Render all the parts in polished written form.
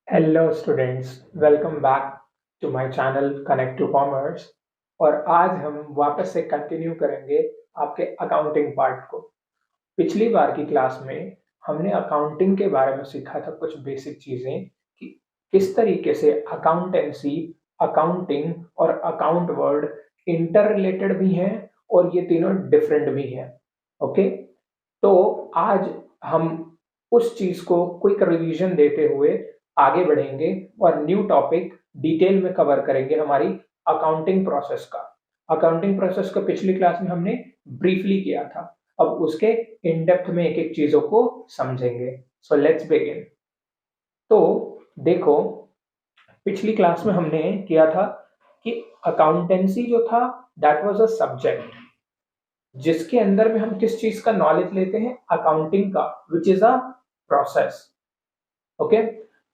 Hello students, welcome back to my channel connect to commerce. और आज हम वापस से कंटिन्यू करेंगे आपके अकाउंटिंग पार्ट को। पिछली बार की क्लास में हमने अकाउंटिंग के बारे में सीखा था, कुछ बेसिक चीजें कि किस तरीके से अकाउंटेंसी, अकाउंटिंग और अकाउंट वर्ड इंटर रिलेटेड भी हैं और ये तीनों डिफरेंट भी हैं। ओके, तो आज हम उस चीज को क्विक रिवीजन देते हुए आगे बढ़ेंगे और न्यू टॉपिक डिटेल में कवर करेंगे हमारी अकाउंटिंग प्रोसेस का। अकाउंटिंग प्रोसेस को पिछली क्लास में हमने ब्रीफली किया था, अब उसके इन डेप्थ में एक एक चीजों को समझेंगे। So let's begin. तो देखो, पिछली क्लास में हमने किया था कि अकाउंटेंसी जो था दैट वाज अ सब्जेक्ट जिसके अंदर में हम किस चीज का नॉलेज लेते हैं, अकाउंटिंग का, which is a process. Okay,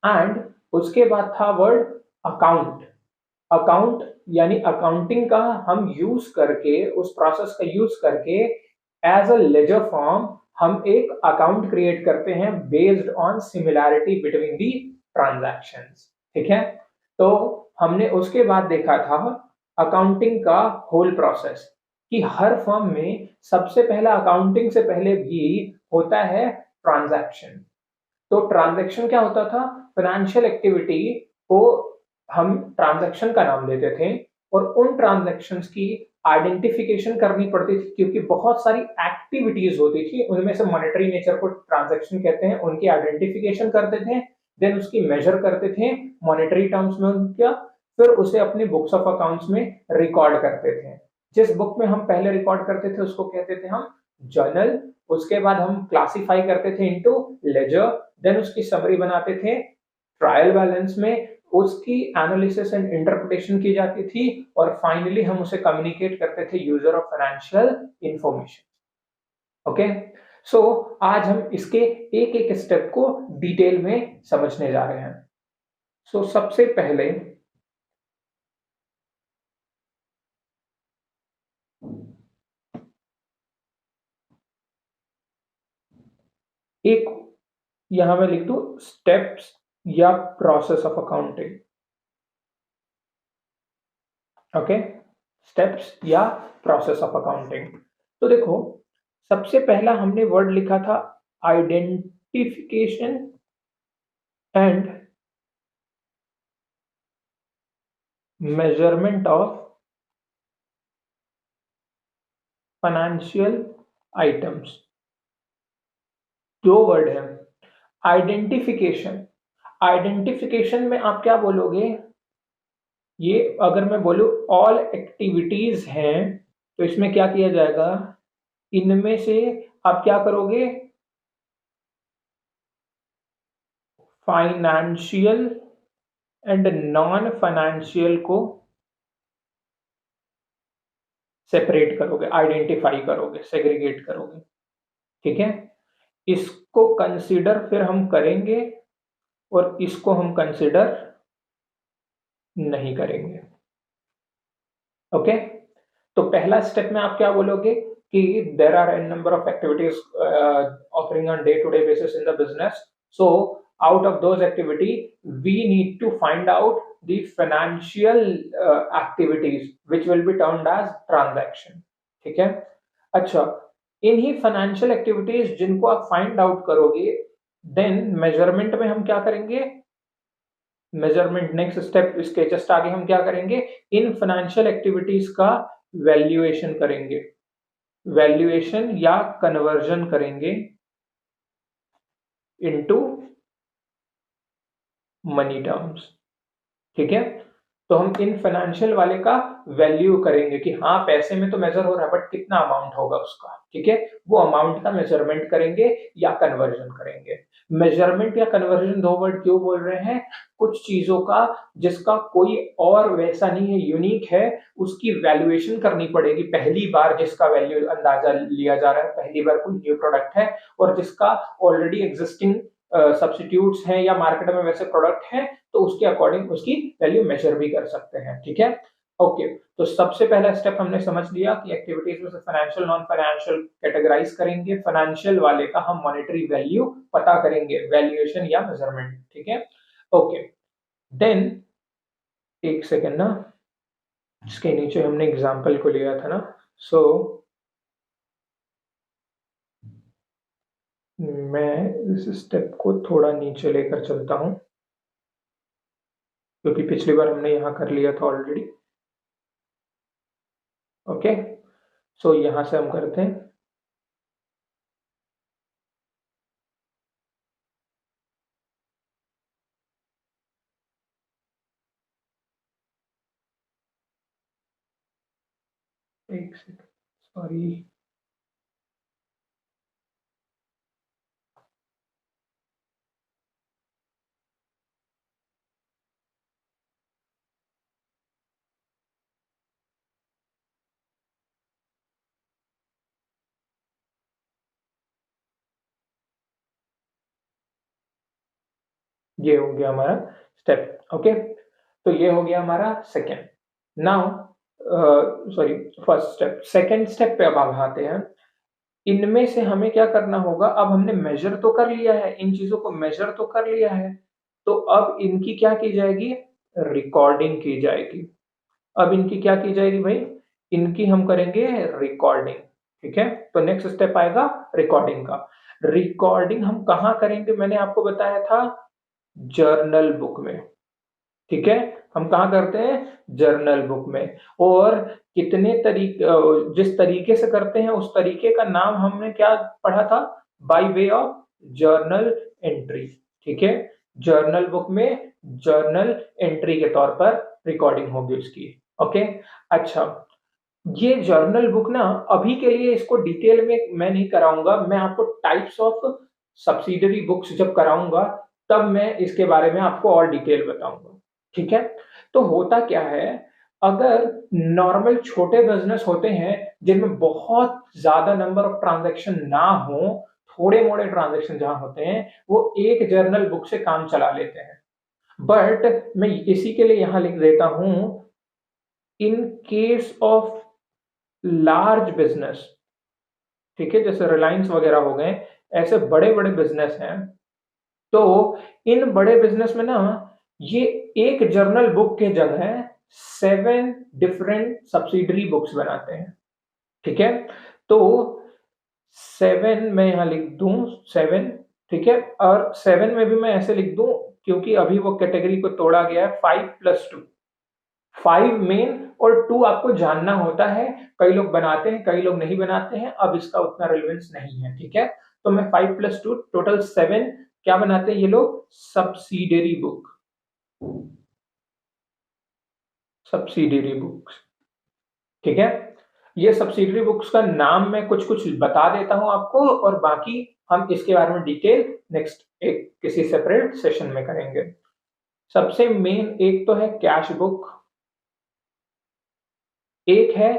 and उसके बाद था वर्ड अकाउंट। अकाउंट यानी अकाउंटिंग का हम यूज करके, उस प्रोसेस का यूज करके एज अ लेजर फॉर्म हम एक अकाउंट क्रिएट करते हैं based on similarity between the transactions. ठीक है, तो हमने उसके बाद देखा था अकाउंटिंग का होल प्रोसेस कि हर फर्म में सबसे पहला अकाउंटिंग से पहले भी होता है ट्रांजैक्शन। तो ट्रांजैक्शन क्या होता था, फाइनेंशियल एक्टिविटी को हम ट्रांजैक्शन का नाम देते थे और उन ट्रांजैक्शंस की आइडेंटिफिकेशन करनी पड़ती थी क्योंकि बहुत सारी एक्टिविटीज होती थी, उनमें से मॉनेटरी नेचर को ट्रांजैक्शन कहते हैं। उनकी आइडेंटिफिकेशन करते थे, देन उसकी मेजर करते थे मॉनेटरी टर्म्स में उनका, फिर उसे अपनी बुक्स ऑफ अकाउंट्स में रिकॉर्ड करते थे। जिस बुक में हम पहले रिकॉर्ड करते थे उसको कहते थे हम जर्नल। उसके बाद हम क्लासिफाई करते थे इनटू लेजर, देन उसकी समरी बनाते थे ट्रायल बैलेंस में, उसकी एनालिसिस एंड इंटरप्रिटेशन की जाती थी और फाइनली हम उसे कम्युनिकेट करते थे user of financial information. Okay, so आज हम इसके एक एक स्टेप को डिटेल में समझने जा रहे हैं। सो सबसे पहले एक यहां मैं लिख दूं स्टेप्स या process of accounting. Okay, steps या प्रोसेस ऑफ अकाउंटिंग। तो देखो, सबसे पहला हमने वर्ड लिखा था identification and measurement of financial items. दो वर्ड है। आइडेंटिफिकेशन, आइडेंटिफिकेशन में आप क्या बोलोगे, ये अगर मैं बोलूं ऑल एक्टिविटीज हैं तो इसमें क्या किया जाएगा, इनमें से आप क्या करोगे, फाइनेंशियल एंड नॉन फाइनेंशियल को सेपरेट करोगे, आइडेंटिफाई करोगे, सेग्रीगेट करोगे। ठीक है, इसको कंसीडर फिर हम करेंगे और इसको हम कंसीडर नहीं करेंगे। ओके, तो पहला स्टेप में आप क्या बोलोगे कि there are n number of activities occurring on day to day basis in the business, so out of those activity we need to find out the financial activities which will be termed as transaction। ठीक है, अच्छा, इन्हीं financial activities जिनको आप find out करोगे, then measurement में हम क्या करेंगे, मेजरमेंट नेक्स्ट स्टेप, इसके जस्ट आगे हम क्या करेंगे, इन फाइनेंशियल एक्टिविटीज का वैल्यूएशन करेंगे, वैल्यूएशन या कन्वर्जन करेंगे इनटू मनी टर्म्स। ठीक है, तो हम इन फाइनेंशियल वाले का वैल्यू करेंगे कि हाँ पैसे में तो मेजर हो रहा है बट कितना अमाउंट होगा उसका। ठीक है, वो अमाउंट का मेजरमेंट करेंगे या कन्वर्जन करेंगे। मेजरमेंट या कन्वर्जन दो वर्ड क्यों बोल रहे हैं, कुछ चीजों का जिसका कोई और वैसा नहीं है, यूनिक है, उसकी वैल्यूएशन करनी पड़ेगी। पहली बार जिसका वैल्यू अंदाजा लिया जा रहा है, पहली बार कोई न्यू प्रोडक्ट है और जिसका ऑलरेडी एग्जिस्टिंग सब्स्टिट्यूट्स हैं या मार्केट में वैसे प्रोडक्ट हैं, तो उसके अकॉर्डिंग उसकी वैल्यू मेजर भी कर सकते हैं। ठीक है, ओके, तो सबसे पहला स्टेप हमने समझ लिया कि एक्टिविटीज में से फाइनेंशियल नॉन फाइनेंशियल कैटेगराइज करेंगे, फाइनेंशियल वाले का हम मॉनेटरी वैल्यू पता करेंगे, वैल्यूएशन या मेजरमेंट। ठीक है, ओके, देन एक सेकेंड ना, इसके नीचे हमने एग्जाम्पल को लिया था ना, सो मैं इस स्टेप को थोड़ा नीचे लेकर चलता हूं, क्योंकि पिछली बार हमने यहां कर लिया था ऑलरेडी। ओके, सो यहां से हम करते हैं एक सेकेंड, सॉरी। ये हो गया हमारा स्टेप। ओके, तो ये हो गया हमारा second. Now sorry, first step. Second step पे अब हम आते हैं। इनमें से हमें क्या करना होगा, अब हमने मेजर तो कर लिया है, इन चीजों को मेजर तो कर लिया है, तो अब इनकी क्या की जाएगी, रिकॉर्डिंग की जाएगी। अब इनकी क्या की जाएगी भाई, इनकी हम करेंगे रिकॉर्डिंग। ठीक है, तो नेक्स्ट स्टेप आएगा रिकॉर्डिंग का। रिकॉर्डिंग हम कहाँ करेंगे, मैंने आपको बताया था जर्नल बुक में। ठीक है, हम कहाँ करते हैं, जर्नल बुक में। और कितने तरीके, जिस तरीके से करते हैं उस तरीके का नाम हमने क्या पढ़ा था, by way of journal entry. ठीक है, जर्नल बुक में जर्नल एंट्री के तौर पर रिकॉर्डिंग होगी उसकी। ओके, अच्छा, ये जर्नल बुक ना अभी के लिए इसको डिटेल में मैं नहीं कराऊंगा, मैं आपको टाइप्स ऑफ सब्सिडरी बुक्स जब कराऊंगा तब मैं इसके बारे में आपको और डिटेल बताऊंगा। ठीक है, तो होता क्या है, अगर नॉर्मल छोटे बिजनेस होते हैं जिनमें बहुत ज्यादा नंबर ऑफ ट्रांजैक्शन ना हो, थोड़े मोड़े ट्रांजैक्शन जहां होते हैं, वो एक जर्नल बुक से काम चला लेते हैं। बट मैं इसी के लिए यहां लिख देता हूं, in case of large business, ठीक है, जैसे रिलायंस वगैरह हो गए, ऐसे बड़े बड़े बिजनेस हैं, तो इन बड़े बिजनेस में ना ये एक जर्नल बुक के जगह 7 डिफरेंट सब्सिडरी बुक्स बनाते हैं। ठीक है, तो 7 मैं यहां लिख दूं, 7। ठीक है, और 7 में भी मैं ऐसे लिख दूं, क्योंकि अभी वो कैटेगरी को तोड़ा गया है 5+2। 5 मेन और 2 आपको जानना होता है, कई लोग बनाते हैं कई लोग नहीं बनाते हैं, अब इसका उतना रिलेवेंस नहीं है। ठीक है, तो मैं 5+2 टोटल 7 क्या बनाते हैं ये लोग, सब्सिडरी बुक, सब्सिडरी बुक्स। ठीक है, ये सब्सिडरी बुक्स का नाम मैं कुछ कुछ बता देता हूं आपको, और बाकी हम इसके बारे में डिटेल नेक्स्ट एक किसी सेपरेट सेशन में करेंगे। सबसे मेन एक तो है कैश बुक, एक है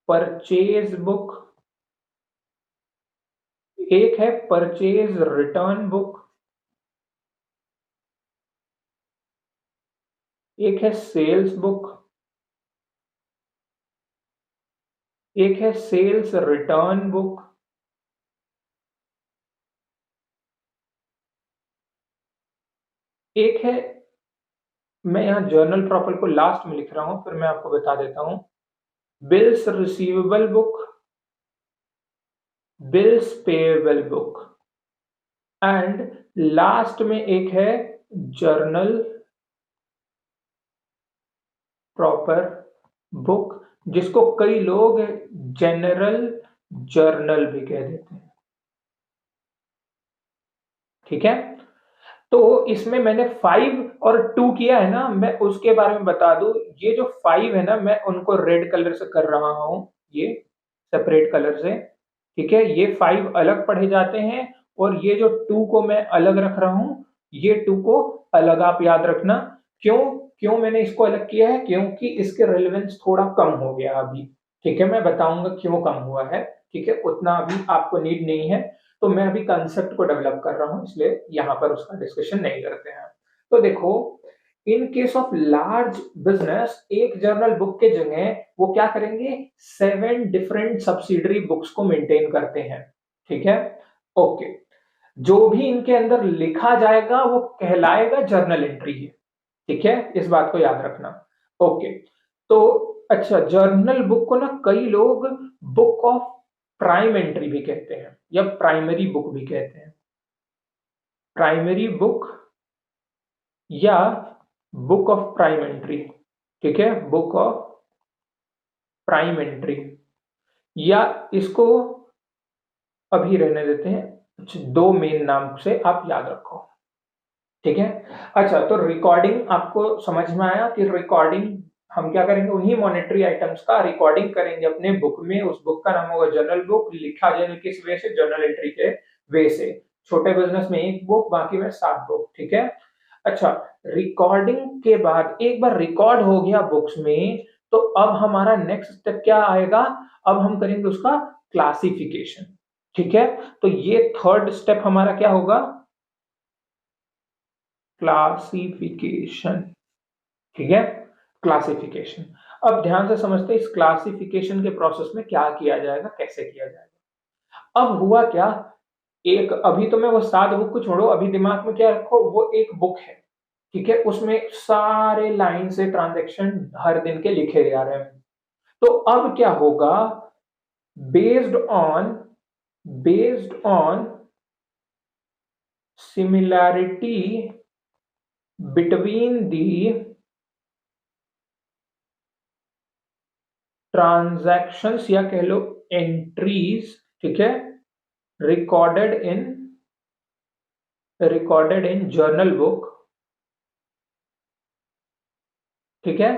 परचेज बुक, एक है परचेज रिटर्न बुक, एक है सेल्स बुक, एक है सेल्स रिटर्न बुक, एक है, मैं यहां जर्नल प्रॉपर को लास्ट में लिख रहा हूं, फिर मैं आपको बता देता हूं, bills receivable book, bills payable book, and last में एक है जर्नल प्रॉपर बुक, जिसको कई लोग जनरल जर्नल भी कह देते हैं। ठीक है, तो इसमें मैंने 5 और 2 किया है ना, मैं उसके बारे में बता दूं। ये जो 5 है ना, मैं उनको रेड कलर से कर रहा हूं, ये सेपरेट कलर से। ठीक है, ये 5 अलग पढ़े जाते हैं, और ये जो 2 को मैं अलग रख रहा हूं, ये 2 को अलग आप याद रखना। क्यों, क्यों मैंने इसको अलग किया है, क्योंकि इसके रेलेवेंस थोड़ा कम हो गया अभी। ठीक है, मैं बताऊंगा क्यों कम हुआ है। ठीक है, उतना अभी आपको नीड नहीं है, तो मैं अभी कंसेप्ट को डेवलप कर रहा हूं, इसलिए यहां पर उसका डिस्कशन नहीं करते हैं। तो देखो, in case of large business एक जर्नल बुक के जगह वो क्या करेंगे, 7 डिफरेंट सब्सिडरी बुक्स को मेंटेन करते हैं। ठीक है, ओके, जो भी इनके अंदर लिखा जाएगा वो कहलाएगा जर्नल एंट्री है। ठीक है, इस बात को याद रखना। ओके, तो अच्छा, जर्नल बुक को ना कई लोग बुक ऑफ प्राइम एंट्री भी कहते हैं या प्राइमरी बुक भी कहते हैं। प्राइमरी बुक या बुक ऑफ प्राइम एंट्री। ठीक है, बुक ऑफ प्राइम एंट्री, या इसको अभी रहने देते हैं, दो मेन नाम से आप याद रखो। ठीक है, अच्छा, तो रिकॉर्डिंग आपको समझ में आया कि रिकॉर्डिंग हम क्या करेंगे, उन्हीं मॉनेटरी आइटम्स का रिकॉर्डिंग करेंगे अपने बुक में। उस बुक का नाम होगा जर्नल बुक, लिखा जाएगा किस वे से, जर्नल एंट्री के वे से। छोटे बिजनेस में एक बुक, बाकी में 7 बुक। ठीक है, अच्छा, रिकॉर्डिंग के बाद एक बार रिकॉर्ड हो गया बुक्स में, तो अब हमारा नेक्स्ट स्टेप क्या आएगा, अब हम करेंगे उसका क्लासिफिकेशन। ठीक है, तो ये थर्ड स्टेप हमारा क्या होगा, क्लासिफिकेशन। ठीक है, क्लासिफिकेशन। अब ध्यान से समझते हैं इस क्लासिफिकेशन के प्रोसेस में क्या किया जाएगा, कैसे किया जाएगा। अब हुआ क्या, एक अभी तो मैं वो 7 बुक को छोड़ो, अभी दिमाग में क्या रखो, वो एक बुक है। ठीक है, उसमें सारे लाइन से ट्रांजैक्शन हर दिन के लिखे जा रहे हैं। तो अब क्या होगा, based on similarity between the transactions या कह लो एंट्रीज। ठीक है, रिकॉर्डेड इन जर्नल बुक। ठीक है,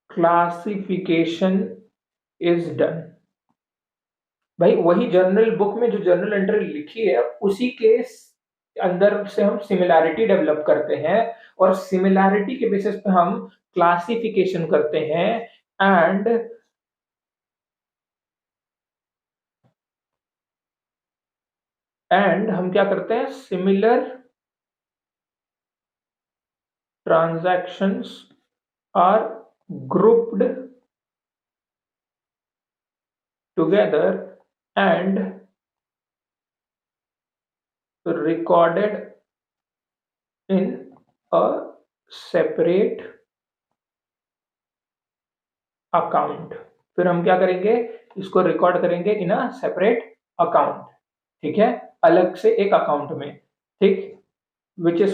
क्लासिफिकेशन इज डन। भाई वही जर्नल बुक में जो जर्नल एंट्री लिखी है उसी के अंदर से हम सिमिलैरिटी डेवलप करते हैं, और सिमिलैरिटी के बेसिस पे हम क्लासिफिकेशन करते हैं। एंड हम क्या करते हैं, similar transactions are grouped together and recorded in a separate account। फिर हम क्या करेंगे, इसको रिकॉर्ड करेंगे इन अ सेपरेट अकाउंट। ठीक है, अलग से एक अकाउंट में। ठीक, विच इज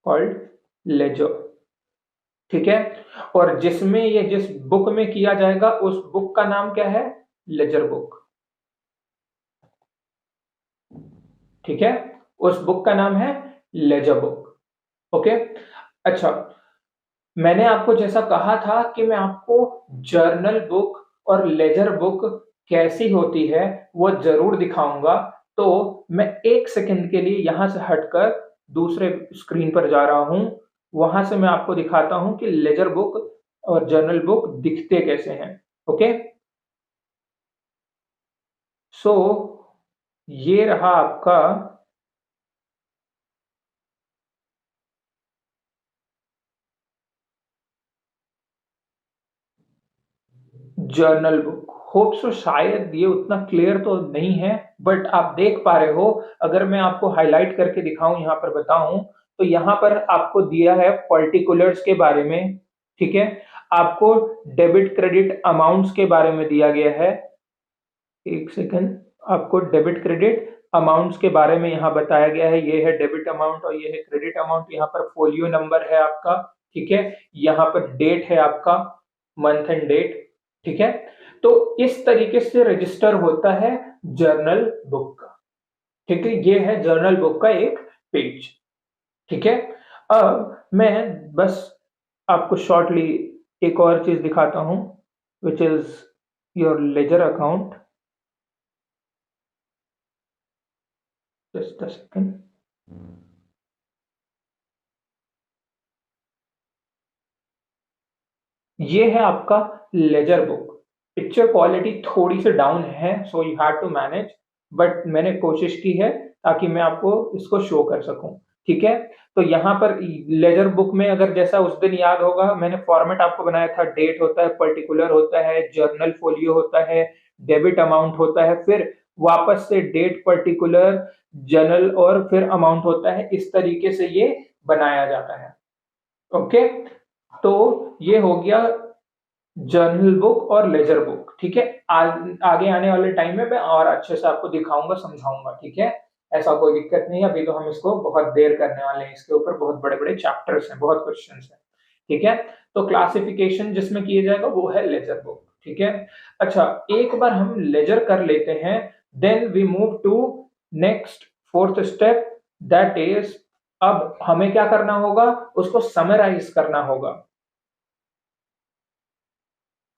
कॉल्ड लेजर। ठीक है, और जिसमें ये जिस बुक में किया जाएगा उस बुक का नाम क्या है, लेजर बुक। ठीक है, उस बुक का नाम है लेजर बुक। ओके, अच्छा, मैंने आपको जैसा कहा था कि मैं आपको जर्नल बुक और लेजर बुक कैसी होती है वो जरूर दिखाऊंगा। तो मैं एक सेकंड के लिए यहां से हटकर दूसरे स्क्रीन पर जा रहा हूं, वहां से मैं आपको दिखाता हूं कि लेजर बुक और जर्नल बुक दिखते कैसे हैं। ओके, सो ये रहा आपका जर्नल बुक। होप सो, शायद ये उतना क्लियर तो नहीं है, बट आप देख पा रहे हो। अगर मैं आपको हाईलाइट करके दिखाऊं, यहाँ पर बताऊं, तो यहाँ पर आपको दिया है पर्टिकुलर्स के बारे में। ठीक है, आपको डेबिट क्रेडिट अमाउंट्स के बारे में दिया गया है। एक सेकंड, आपको डेबिट क्रेडिट अमाउंट्स के बारे में यहाँ बताया गया है। ये है डेबिट अमाउंट और ये है क्रेडिट अमाउंट। यहाँ पर फोलियो नंबर है आपका। ठीक है, यहाँ पर डेट है आपका, मंथ एंड डेट। ठीक है, तो इस तरीके से रजिस्टर होता है जर्नल बुक का। ठीक है, ये है जर्नल बुक का एक पेज। ठीक है, अब मैं बस आपको शॉर्टली एक और चीज दिखाता हूं, which is your ledger account. Just a second. ये है आपका लेजर बुक। पिक्चर क्वालिटी थोड़ी सी डाउन है, so you have to manage, but मैंने कोशिश की है ताकि मैं आपको इसको शो कर सकूं। ठीक है। तो यहाँ पर लेजर बुक में अगर जैसा उस दिन याद होगा मैंने फॉर्मेट आपको बनाया था, डेट होता है, पर्टिकुलर होता है, जर्नल फोलियो होता है, डेबिट अमाउंट होता है, फिर वापस से डेट, पर्टिकुलर, जर्नल और फिर अमाउंट होता है। इस तरीके से ये बनाया जाता है। ओके, तो ये हो गया जर्नल बुक और लेजर बुक। ठीक है, आगे आने वाले टाइम में मैं और अच्छे से आपको दिखाऊंगा, समझाऊंगा। ठीक है, ऐसा कोई दिक्कत नहीं है। अभी तो हम इसको बहुत देर करने वाले हैं, इसके ऊपर बहुत बड़े बड़े चैप्टर्स हैं, बहुत क्वेश्चंस हैं। ठीक है, तो क्लासिफिकेशन जिसमें किया जाएगा वो है लेजर बुक। ठीक है, अच्छा, एक बार हम लेजर कर लेते हैं, then we move to next fourth step, that is अब हमें क्या करना होगा, उसको समराइज करना होगा।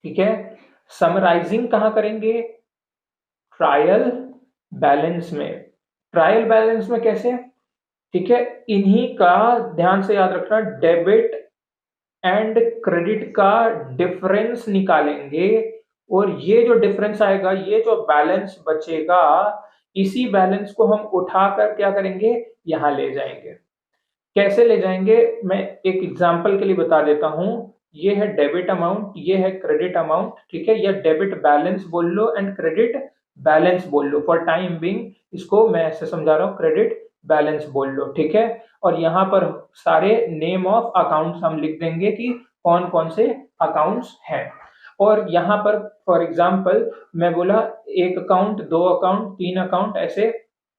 ठीक है, समराइजिंग कहां करेंगे, ट्रायल बैलेंस में। ट्रायल बैलेंस में कैसे, ठीक है, इन्हीं का ध्यान से याद रखना, डेबिट एंड क्रेडिट का डिफरेंस निकालेंगे, और ये जो डिफरेंस आएगा, ये जो बैलेंस बचेगा, इसी बैलेंस को हम उठाकर क्या करेंगे, यहां ले जाएंगे। कैसे ले जाएंगे, मैं एक एग्जांपल के लिए बता देता हूं। ये है डेबिट अमाउंट, ये है क्रेडिट अमाउंट। ठीक है, या डेबिट बैलेंस बोल लो एंड क्रेडिट बैलेंस बोल लो, फॉर टाइम बिंग इसको मैं ऐसे समझा रहा हूं, क्रेडिट बैलेंस बोल लो। ठीक है, और यहाँ पर सारे नेम ऑफ अकाउंट्स हम लिख देंगे कि कौन कौन से अकाउंट्स हैं। और यहाँ पर फॉर एग्जाम्पल मैं बोला एक अकाउंट, दो अकाउंट, तीन अकाउंट, ऐसे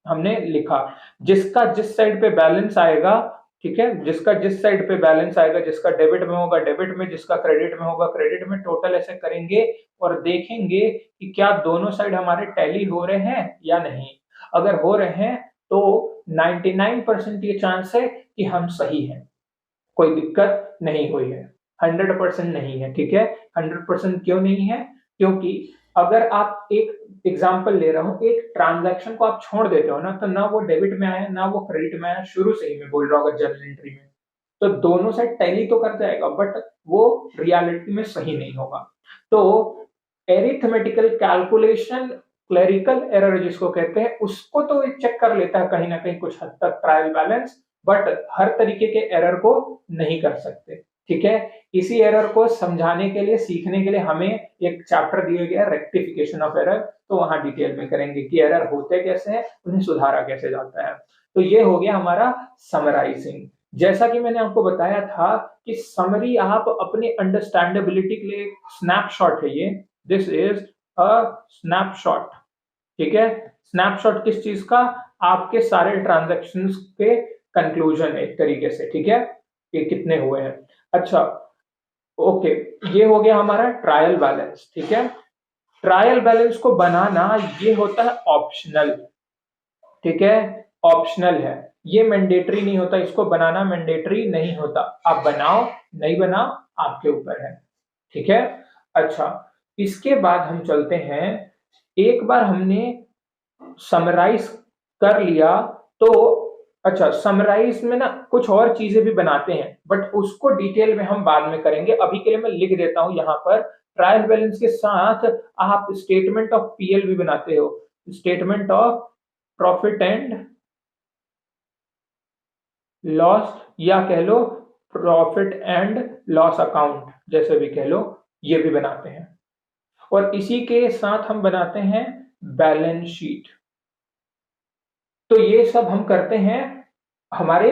हमने लिखा। जिसका जिस साइड पे बैलेंस आएगा, ठीक है, जिसका जिस साइड पे बैलेंस आएगा, जिसका डेबिट में होगा डेबिट में, जिसका क्रेडिट में होगा क्रेडिट में, टोटल ऐसे करेंगे और देखेंगे कि क्या दोनों साइड हमारे टैली हो रहे हैं या नहीं। अगर हो रहे हैं तो 99% ये चांस है कि हम सही हैं, कोई दिक्कत नहीं हुई है। 100% नहीं है। ठीक है, 100% क्यों नहीं है, क्योंकि अगर आप एक एग्जांपल ले रहा हूं, एक ट्रांजैक्शन को आप छोड़ देते हो ना, तो ना वो डेबिट में आया ना वो क्रेडिट में आया, शुरू से ही मैं बोल रहा हूँ, अगर जर्नल एंट्री में, तो दोनों साइड टैली तो कर जाएगा, बट वो रियलिटी में सही नहीं होगा। तो एरिथमेटिकल कैलकुलेशन, क्लेरिकल एरर जिसको कहते हैं, उसको तो चेक कर लेता है कहीं ना कहीं कुछ हद तक ट्रायल बैलेंस, बट हर तरीके के एरर को नहीं कर सकते। ठीक है, इसी एरर को समझाने के लिए, सीखने के लिए हमें एक चैप्टर दिया गया है, रेक्टिफिकेशन ऑफ एरर। तो वहां डिटेल में करेंगे कि एरर होते कैसे हैं, उन्हें सुधारा कैसे जाता है। तो ये हो गया हमारा समराइजिंग। जैसा कि मैंने आपको बताया था कि समरी आप अपनी अंडरस्टैंडेबिलिटी के लिए स्नैपशॉट है ये, दिस इज अ स्नैपशॉट। ठीक है, स्नैपशॉट किस चीज का, आपके सारे ट्रांजैक्शंस के कंक्लूजन एक तरीके से। ठीक है, ये कितने हुए हैं। अच्छा, ओके, ये हो गया हमारा ट्रायल बैलेंस। ठीक है, ट्रायल बैलेंस को बनाना ये होता है ऑप्शनल। ठीक है, ऑप्शनल है, ये मैंडेटरी नहीं होता, इसको बनाना मैंडेटरी नहीं होता। आप बनाओ नहीं बनाओ आपके ऊपर है। ठीक है, अच्छा, इसके बाद हम चलते हैं, एक बार हमने समराइज कर लिया तो, अच्छा, समराइज में ना कुछ और चीजें भी बनाते हैं, बट उसको डिटेल में हम बाद में करेंगे। अभी के लिए मैं लिख देता हूं यहां पर, ट्रायल बैलेंस के साथ आप स्टेटमेंट ऑफ पीएल भी बनाते हो, statement of profit and loss, या कह लो प्रॉफिट एंड लॉस अकाउंट, जैसे भी कह लो, ये भी बनाते हैं। और इसी के साथ हम बनाते हैं बैलेंस शीट। तो ये सब हम करते हैं हमारे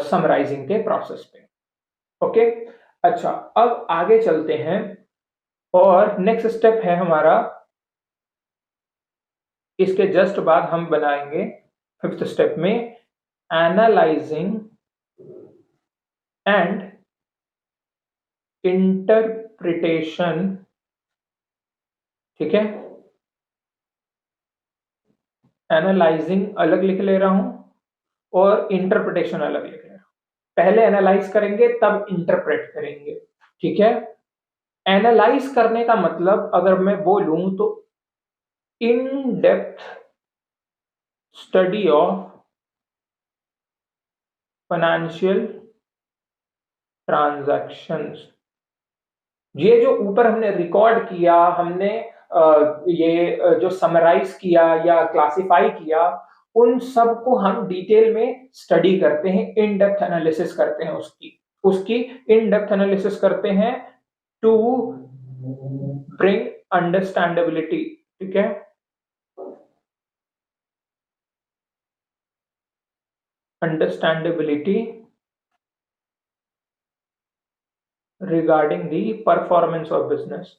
समराइजिंग के प्रोसेस पे। ओके, अच्छा, अब आगे चलते हैं, और नेक्स्ट स्टेप है हमारा, इसके जस्ट बाद हम बनाएंगे फिफ्थ स्टेप में, एनालाइजिंग एंड इंटरप्रिटेशन। ठीक है, एनालाइजिंग अलग लिख ले रहा हूं और इंटरप्रिटेशन अलग लिख रहा हूं। पहले एनालाइज करेंगे तब इंटरप्रेट करेंगे। ठीक है, एनालाइज करने का मतलब अगर मैं बोलूं तो in depth study of financial transactions. ये जो ऊपर हमने रिकॉर्ड किया, हमने ये जो समराइज किया या क्लासिफाई किया, उन सब को हम डिटेल में स्टडी करते हैं, इन डेप्थ एनालिसिस करते हैं, उसकी उसकी इन डेप्थ एनालिसिस करते हैं टू ब्रिंग अंडरस्टैंडेबिलिटी। ठीक है, understandability regarding the performance of business,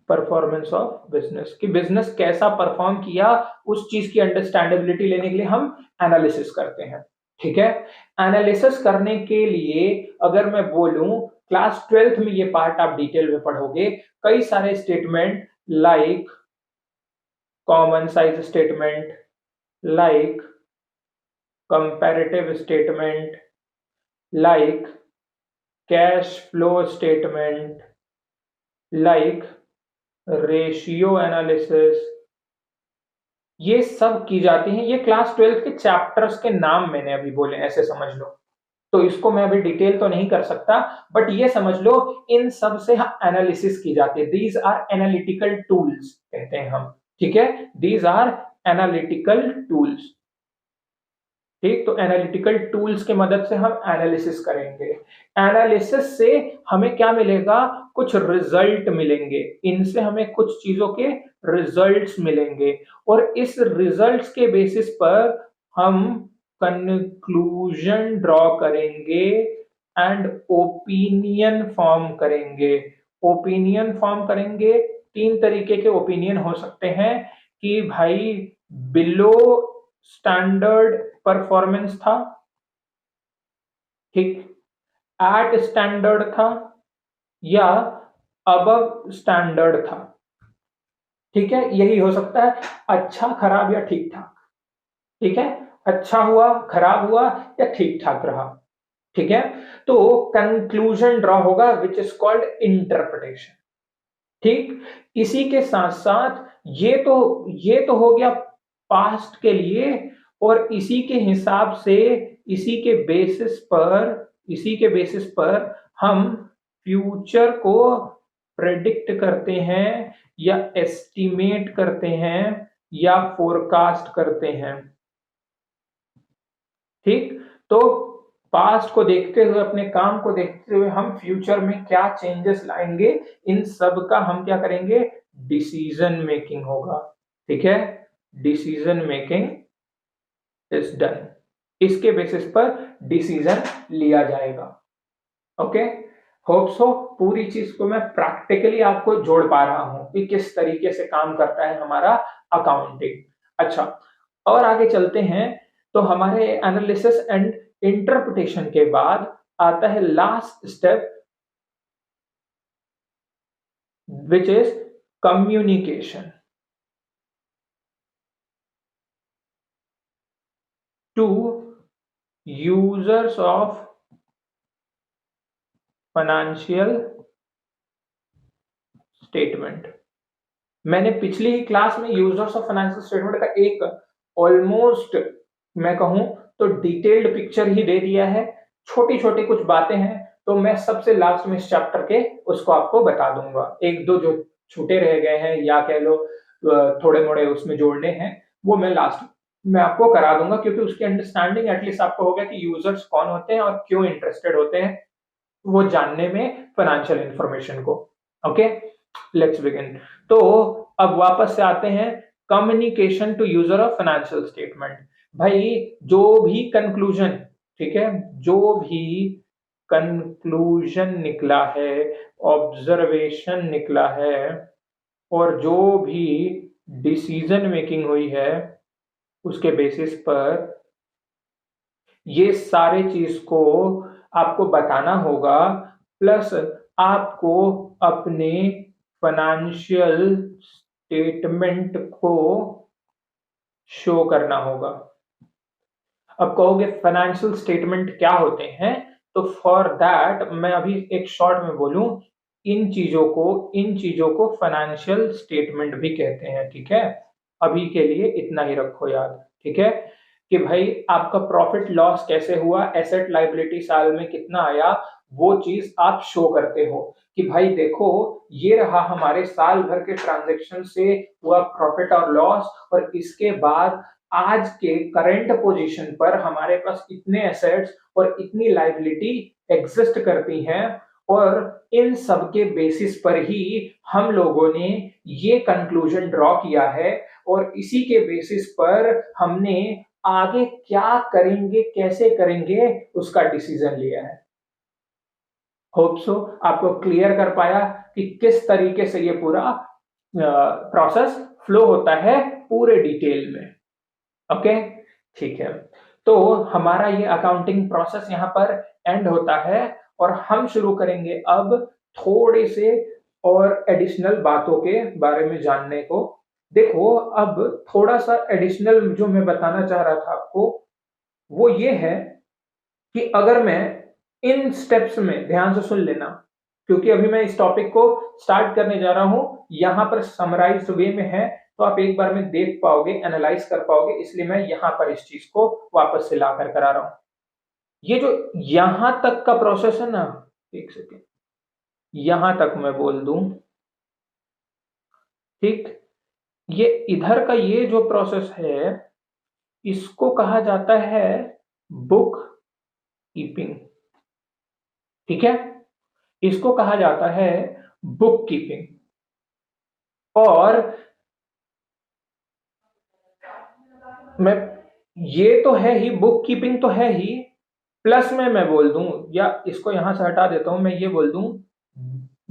performance of business, कि बिजनेस कैसा परफॉर्म किया, उस चीज की अंडरस्टैंडेबिलिटी लेने के लिए हम एनालिसिस करते हैं। ठीक है, एनालिसिस करने के लिए अगर मैं बोलूं, क्लास 12th में ये पार्ट आप डिटेल में पढ़ोगे, कई सारे statement like common size statement, like comparative statement, like cash flow statement, like ratio analysis, ये सब की जाती हैं। ये क्लास 12th के चैप्टर्स के नाम मैंने अभी बोले, ऐसे समझ लो। तो इसको मैं अभी डिटेल तो नहीं कर सकता, बट ये समझ लो इन सब से एनालिसिस की जाती है। दीज आर एनालिटिकल टूल्स कहते हैं हम। ठीक है, दीज आर एनालिटिकल टूल्स। ठीक, तो एनालिटिकल टूल्स के मदद से हम एनालिसिस करेंगे। एनालिसिस से हमें क्या मिलेगा, कुछ रिजल्ट मिलेंगे, इनसे हमें कुछ चीजों के रिजल्ट्स मिलेंगे, और इस रिजल्ट्स के बेसिस पर हम कंक्लूजन ड्रॉ करेंगे एंड ओपिनियन फॉर्म करेंगे। ओपिनियन फॉर्म करेंगे, 3 तरीके के ओपिनियन हो सकते हैं कि भाई बिलो स्टैंडर्ड परफॉर्मेंस था, ठीक, एट स्टैंडर्ड था, या अबव स्टैंडर्ड था। ठीक है, यही हो सकता है, अच्छा, खराब या ठीक ठाक। ठीक है, अच्छा हुआ, खराब हुआ, या ठीक ठाक रहा। ठीक है, तो कंक्लूजन ड्रॉ होगा विच इज कॉल्ड इंटरप्रिटेशन। ठीक, इसी के साथ साथ ये तो हो गया पास्ट के लिए, और इसी के हिसाब से, इसी के बेसिस पर हम फ्यूचर को प्रेडिक्ट करते हैं, या एस्टिमेट करते हैं, या फोरकास्ट करते हैं। ठीक, तो पास्ट को देखते हुए, अपने काम को देखते हुए, हम फ्यूचर में क्या चेंजेस लाएंगे, इन सब का हम क्या करेंगे, डिसीजन मेकिंग होगा। ठीक है, डिसीजन मेकिंग इज डन, इसके बेसिस पर डिसीजन लिया जाएगा। ओके, होप सो पूरी चीज को मैं प्रैक्टिकली आपको जोड़ पा रहा हूं कि किस तरीके से काम करता है हमारा अकाउंटिंग। अच्छा, और आगे चलते हैं। तो हमारे एनालिसिस एंड इंटरप्रिटेशन के बाद आता है last step, which is communication to users of financial statement. मैंने पिछली ही क्लास में यूजर्स ऑफ फाइनेंशियल स्टेटमेंट का एक ऑलमोस्ट, मैं कहूं तो डिटेल्ड पिक्चर ही दे दिया है। छोटी छोटी कुछ बातें हैं, तो मैं सबसे लास्ट में इस चैप्टर के उसको आपको बता दूंगा। एक दो जो छूटे रह गए हैं, या कह लो थोड़े मोड़े उसमें जोड़ने हैं, वो मैं लास्ट में आपको करा दूंगा, क्योंकि उसकी अंडरस्टैंडिंग एटलीस्ट आपको हो गया कि यूजर्स कौन होते हैं और क्यों इंटरेस्टेड होते हैं वो जानने में फाइनेंशियल इंफॉर्मेशन को। Okay, let's begin. तो अब वापस से आते हैं, communication to user of financial statement. भाई जो भी कंक्लूजन, ठीक है, जो भी कंक्लूजन निकला है, ऑब्जर्वेशन निकला है, और जो भी डिसीजन मेकिंग हुई है, उसके बेसिस पर ये सारे चीज को आपको बताना होगा, प्लस आपको अपने फाइनेंशियल स्टेटमेंट को शो करना होगा। अब कहोगे फाइनेंशियल स्टेटमेंट क्या होते हैं, तो फॉर दैट मैं अभी एक शॉर्ट में बोलूं, इन चीजों को फाइनेंशियल स्टेटमेंट भी कहते हैं। ठीक है, अभी के लिए इतना ही रखो याद। ठीक है, कि भाई आपका प्रॉफिट लॉस कैसे हुआ, एसेट लायबिलिटी साल में कितना आया, वो चीज आप शो करते हो कि भाई देखो, ये रहा हमारे साल भर के ट्रांजेक्शन से हुआ प्रॉफिट और लॉस, और इसके बाद आज के करंट पोजीशन पर हमारे पास इतने एसेट्स और इतनी लाइबिलिटी एग्जिस्ट करती हैं, और इन सब के बेसिस पर ही हम लोगों ने ये कंक्लूजन ड्रॉ किया है, और इसी के बेसिस पर हमने आगे क्या करेंगे कैसे करेंगे उसका डिसीजन लिया है। होप सो आपको क्लियर कर पाया कि किस तरीके से ये पूरा प्रोसेस फ्लो होता है पूरे डिटेल में। ओके, ठीक है। तो हमारा ये अकाउंटिंग प्रोसेस यहाँ पर एंड होता है, और हम शुरू करेंगे अब थोड़े से और एडिशनल बातों के बारे में जानने को। देखो, अब थोड़ा सा एडिशनल जो मैं बताना चाह रहा था आपको, वो ये है कि अगर मैं इन स्टेप्स में ध्यान से सुन लेना, क्योंकि अभी मैं इस टॉपिक को स्टार्ट करने जा रहा हूं, यहां पर समराइज्ड वे में है, तो आप एक बार में देख पाओगे, एनालाइज कर पाओगे, इसलिए मैं यहां पर इस चीज को वापस से लाकर करा रहा हूं। ये जो यहां तक का प्रोसेस है ना, एक सेकेंड, यहां तक मैं बोल दूं, ठीक, ये इधर का ये जो प्रोसेस है, इसको कहा जाता है बुक कीपिंग। ठीक है, इसको कहा जाता है बुक कीपिंग। और मैं, ये तो है ही, बुक कीपिंग तो है ही, प्लस में मैं बोल दूं, या इसको यहां से हटा देता हूं, मैं ये बोल दूं,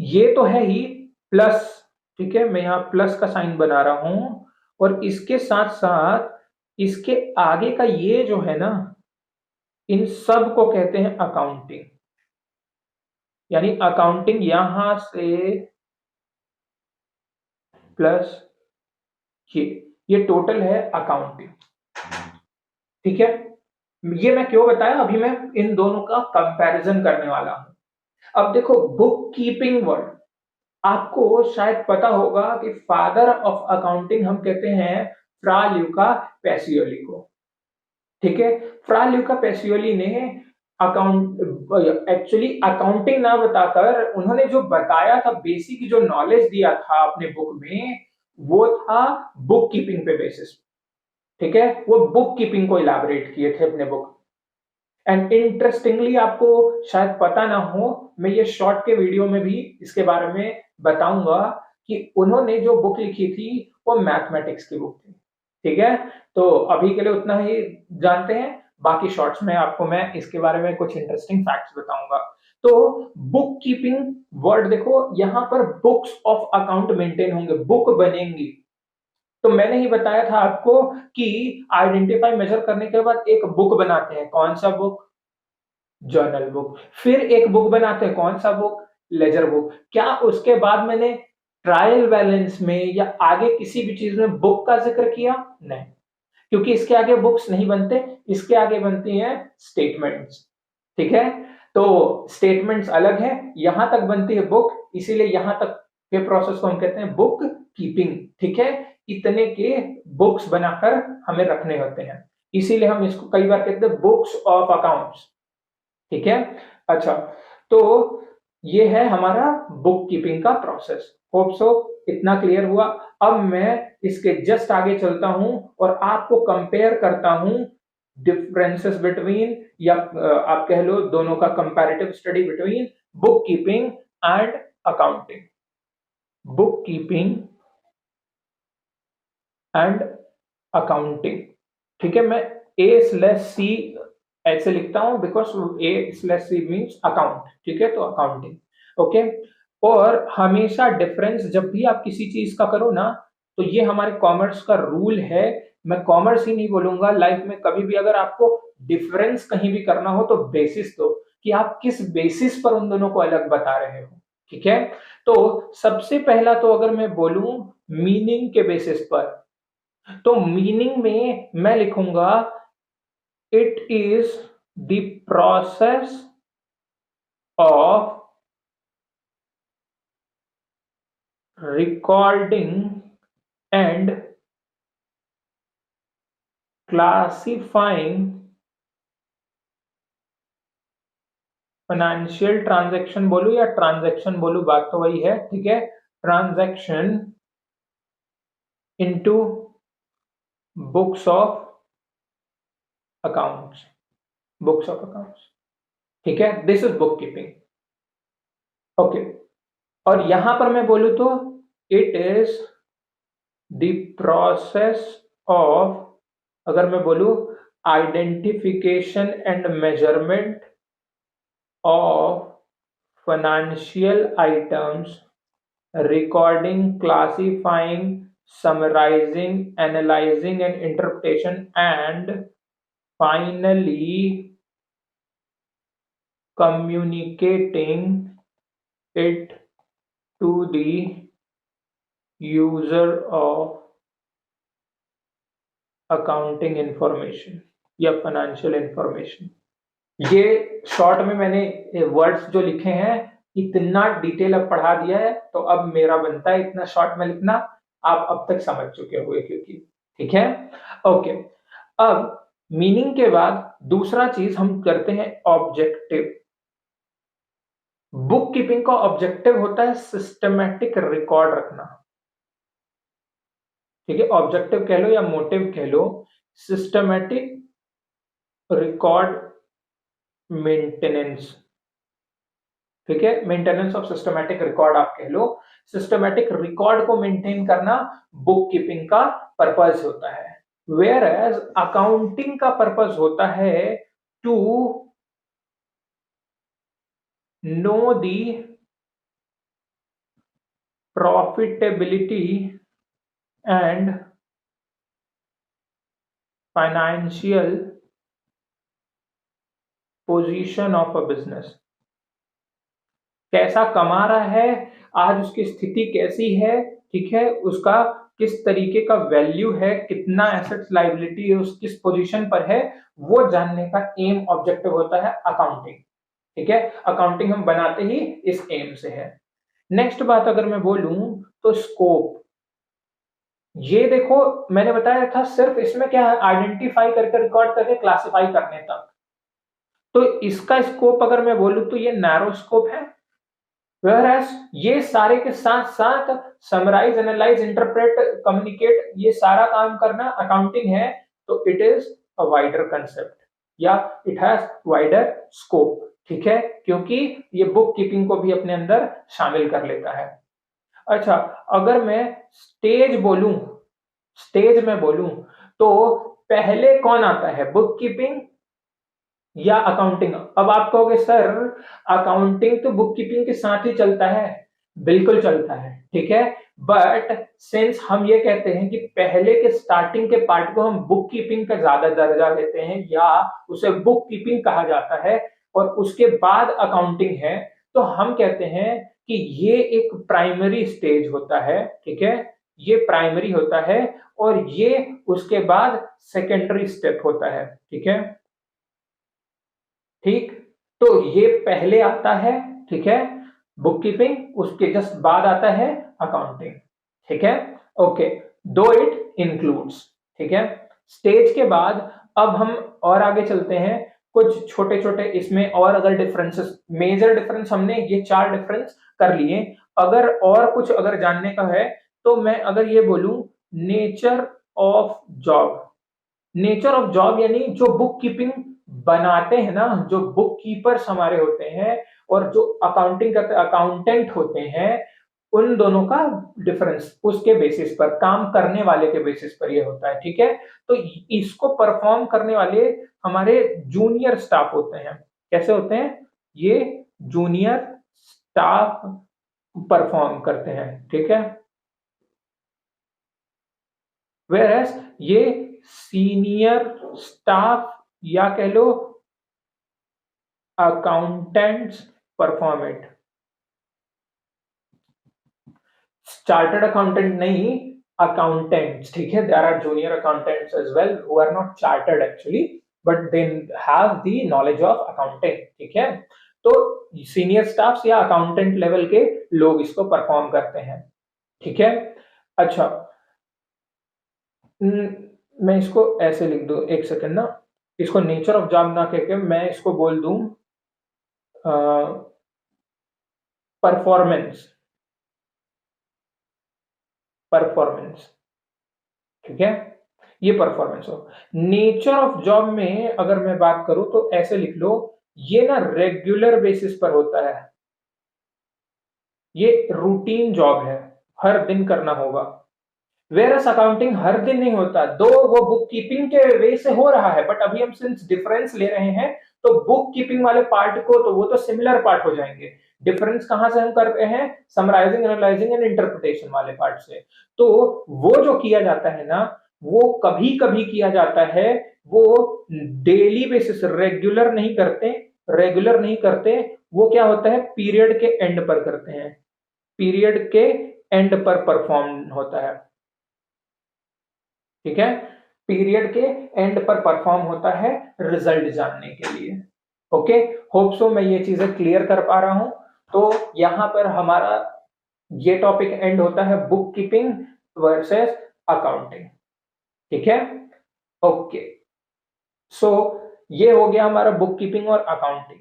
ये तो है ही प्लस, ठीक है, मैं यहां प्लस का साइन बना रहा हूं, और इसके साथ साथ इसके आगे का ये जो है ना, इन सब को कहते हैं अकाउंटिंग। यानी अकाउंटिंग यहां से प्लस ये ये टोटल है अकाउंटिंग। ठीक है, ये मैं क्यों बताया, अभी मैं इन दोनों का कंपैरिजन करने वाला हूं। अब देखो, बुक कीपिंग वर्ड आपको शायद पता होगा कि फादर ऑफ अकाउंटिंग हम कहते हैं फ्रा ल्यूका पैसियोली को। ठीक है, फ्रा ल्यूका पैसियोली ने अकाउंट एक्चुअली अकाउंटिंग ना बताकर उन्होंने जो बताया था, बेसिक जो नॉलेज दिया था अपने बुक में, वो था बुक कीपिंग पे बेसिस। ठीक है, वो बुक कीपिंग को इलाबरेट किए थे अपने बुक। एंड इंटरेस्टिंगली, आपको शायद पता ना हो, मैं ये शॉर्ट के वीडियो में भी इसके बारे में बताऊंगा कि उन्होंने जो बुक लिखी थी वो मैथमेटिक्स की बुक थी। ठीक है, तो अभी के लिए उतना ही जानते हैं, बाकी शॉर्ट्स में आपको मैं इसके बारे में कुछ इंटरेस्टिंग फैक्ट्स बताऊंगा। तो बुक कीपिंग वर्ड देखो, यहां पर बुक्स ऑफ अकाउंट मेंटेन होंगे, बुक बनेंगी। तो मैंने ही बताया था आपको कि आइडेंटिफाई मेजर करने के बाद एक बुक बनाते हैं, कौन सा बुक, जर्नल बुक। फिर एक बुक बनाते हैं, कौन सा बुक, लेजर बुक। क्या उसके बाद मैंने ट्रायल बैलेंस में या आगे किसी भी चीज में बुक का जिक्र किया? नहीं, क्योंकि इसके आगे बुक्स नहीं बनते, इसके आगे बनती हैं स्टेटमेंट्स। ठीक है, तो स्टेटमेंट्स अलग है, यहां तक बनती है बुक, इसीलिए यहां तक के प्रोसेस को हम कहते हैं बुक कीपिंग। ठीक है, इतने के बुक्स बनाकर हमें रखने होते हैं, इसीलिए हम इसको कई बार कहते हैं बुक्स ऑफ अकाउंट्स। ठीक है, अच्छा, तो ये है हमारा बुक कीपिंग का प्रोसेस। होप सो इतना क्लियर हुआ। अब मैं इसके जस्ट आगे चलता हूं और आपको कंपेयर करता हूं डिफरेंसेस बिटवीन, या आप कह लो दोनों का comparative study between book keeping and accounting. Book keeping and accounting. ठीक है, मैं ए स्लैश सी ऐसे लिखता हूं, because A slash C means account. ठीक है, तो अकाउंटिंग। ओके, और हमेशा डिफरेंस जब भी आप किसी चीज का करो ना, तो ये हमारे कॉमर्स का रूल है। मैं कॉमर्स ही नहीं बोलूंगा, लाइफ में कभी भी अगर आपको डिफरेंस कहीं भी करना हो तो बेसिस दो कि आप किस बेसिस पर उन दोनों को अलग बता रहे हो। ठीक है, तो सबसे पहला तो अगर मैं बोलूं मीनिंग के बेसिस पर, तो मीनिंग में मैं लिखूंगा it is the process of recording and classifying financial transaction बोलूं या ट्रांजैक्शन बोलूं, बात तो वही है, ठीक है। Transaction into books of accounts, books of accounts, ठीक है, this is book keeping. Okay, और यहां पर मैं बोलूं तो it is the process of, अगर मैं बोलूं, identification and measurement of financial items, recording, classifying, summarizing, analyzing and interpretation, and finally communicating it to the user of accounting information या financial information। ये शॉर्ट में मैंने वर्ड्स जो लिखे हैं, इतना डिटेल अब पढ़ा दिया है, तो अब मेरा बनता है इतना शॉर्ट में लिखना। आप अब तक समझ चुके होंगे क्योंकि, ठीक है। ओके, अब मीनिंग के बाद दूसरा चीज हम करते हैं ऑब्जेक्टिव। बुक कीपिंग का ऑब्जेक्टिव होता है सिस्टमैटिक रिकॉर्ड रखना, ठीक है। ऑब्जेक्टिव कह लो या मोटिव कह लो, सिस्टमैटिक रिकॉर्ड मेंटेनेंस, ठीक है। मेंटेनेंस ऑफ सिस्टमैटिक रिकॉर्ड आप कह लो। सिस्टमैटिक रिकॉर्ड को मेंटेन करना बुक कीपिंग का पर्पस होता है, वेयर एज अकाउंटिंग का पर्पस होता है to know the profitability and financial position of a business. कैसा कमा रहा है, आज उसकी स्थिति कैसी है, ठीक है, उसका किस तरीके का वैल्यू है, कितना एसेट्स लायबिलिटी है, उस किस पोजीशन पर है, वो जानने का एम ऑब्जेक्टिव होता है अकाउंटिंग, ठीक है। अकाउंटिंग हम बनाते ही इस एम से है। नेक्स्ट बात अगर मैं बोलूं तो स्कोप, ये देखो मैंने बताया था सिर्फ इसमें क्या है, आइडेंटिफाई करके रिकॉर्ड करके क्लासिफाई करने तक, तो इसका स्कोप अगर मैं बोलूं तो ये नैरो स्कोप है। Whereas ये सारे के साथ साथ समराइज, एनालाइज, इंटरप्रेट, कम्युनिकेट, ये सारा काम करना अकाउंटिंग है, तो it is a wider concept या इट हैज वाइडर स्कोप, ठीक है, क्योंकि ये बुक कीपिंग को भी अपने अंदर शामिल कर लेता है। अच्छा, अगर मैं स्टेज बोलूं, स्टेज में बोलूं तो पहले कौन आता है, बुक कीपिंग या अकाउंटिंग? अब आप कहोगे सर अकाउंटिंग तो बुक कीपिंग के साथ ही चलता है, बिल्कुल चलता है, ठीक है, बट सिंस हम ये कहते हैं कि पहले के स्टार्टिंग के पार्ट को हम बुक कीपिंग का ज्यादा दर्जा देते हैं या उसे बुक कीपिंग कहा जाता है और उसके बाद अकाउंटिंग है, तो हम कहते हैं कि ये एक प्राइमरी स्टेज होता है, ठीक है, ये प्राइमरी होता है और ये उसके बाद सेकेंडरी स्टेप होता है, ठीक है, ठीक। तो ये पहले आता है, ठीक है, बुक कीपिंग, उसके जस्ट बाद आता है अकाउंटिंग, ठीक है। ओके, दो इट इंक्लूड्स, ठीक है। स्टेज के बाद अब हम और आगे चलते हैं, कुछ छोटे छोटे इसमें और अगर डिफरेंसेस, मेजर डिफरेंस हमने ये चार डिफरेंस कर लिए, अगर और कुछ अगर जानने का है तो मैं अगर ये बोलूं nature of job, nature of job यानी जो बुक कीपिंग बनाते हैं ना, जो बुक कीपर्स हमारे होते हैं और जो अकाउंटिंग करते अकाउंटेंट होते हैं, उन दोनों का डिफरेंस उसके बेसिस पर, काम करने वाले के बेसिस पर ये होता है, ठीक है। तो इसको परफॉर्म करने वाले हमारे जूनियर स्टाफ होते हैं। कैसे होते हैं ये? जूनियर स्टाफ परफॉर्म करते हैं, ठीक है। वेयर ये सीनियर स्टाफ या कह लो accountants perform it. Chartered accountant नहीं, अकाउंटेंट्स, ठीक है, there are junior accountants as well who are not chartered actually but they have the knowledge of accounting, ठीक है। तो सीनियर स्टाफ या अकाउंटेंट लेवल के लोग इसको परफॉर्म करते हैं, ठीक है। अच्छा, मैं इसको ऐसे लिख दूं, एक सेकंड ना, इसको नेचर ऑफ जॉब ना कह के मैं इसको बोल दूं परफॉर्मेंस, परफॉर्मेंस, ठीक है, ये परफॉर्मेंस हो। नेचर ऑफ जॉब में अगर मैं बात करूं तो ऐसे लिख लो, ये ना रेगुलर बेसिस पर होता है, ये रूटीन जॉब है, हर दिन करना होगा। वेरस अकाउंटिंग हर दिन नहीं होता, दो वो बुक कीपिंग के वे से हो रहा है, बट अभी हम सिंस डिफरेंस ले रहे हैं तो बुक कीपिंग वाले पार्ट को तो वो तो सिमिलर पार्ट हो जाएंगे। डिफरेंस कहां से हम कर रहे हैं, समराइजिंग, एनालाइजिंग एंड इंटरप्रिटेशन वाले पार्ट से। तो वो जो किया जाता है ना, वो कभी कभी किया जाता है, वो डेली बेसिस, रेगुलर नहीं करते, रेगुलर नहीं करते। वो क्या होता है, पीरियड के एंड पर करते हैं, पीरियड के एंड पर परफॉर्म होता है, ठीक है, पीरियड के एंड पर परफॉर्म होता है रिजल्ट जानने के लिए। ओके, होप सो मैं ये चीजें क्लियर कर पा रहा हूं। तो यहां पर हमारा ये टॉपिक एंड होता है, बुक कीपिंग वर्सेस अकाउंटिंग, ठीक है। ओके, सो ये हो गया हमारा बुक कीपिंग और अकाउंटिंग।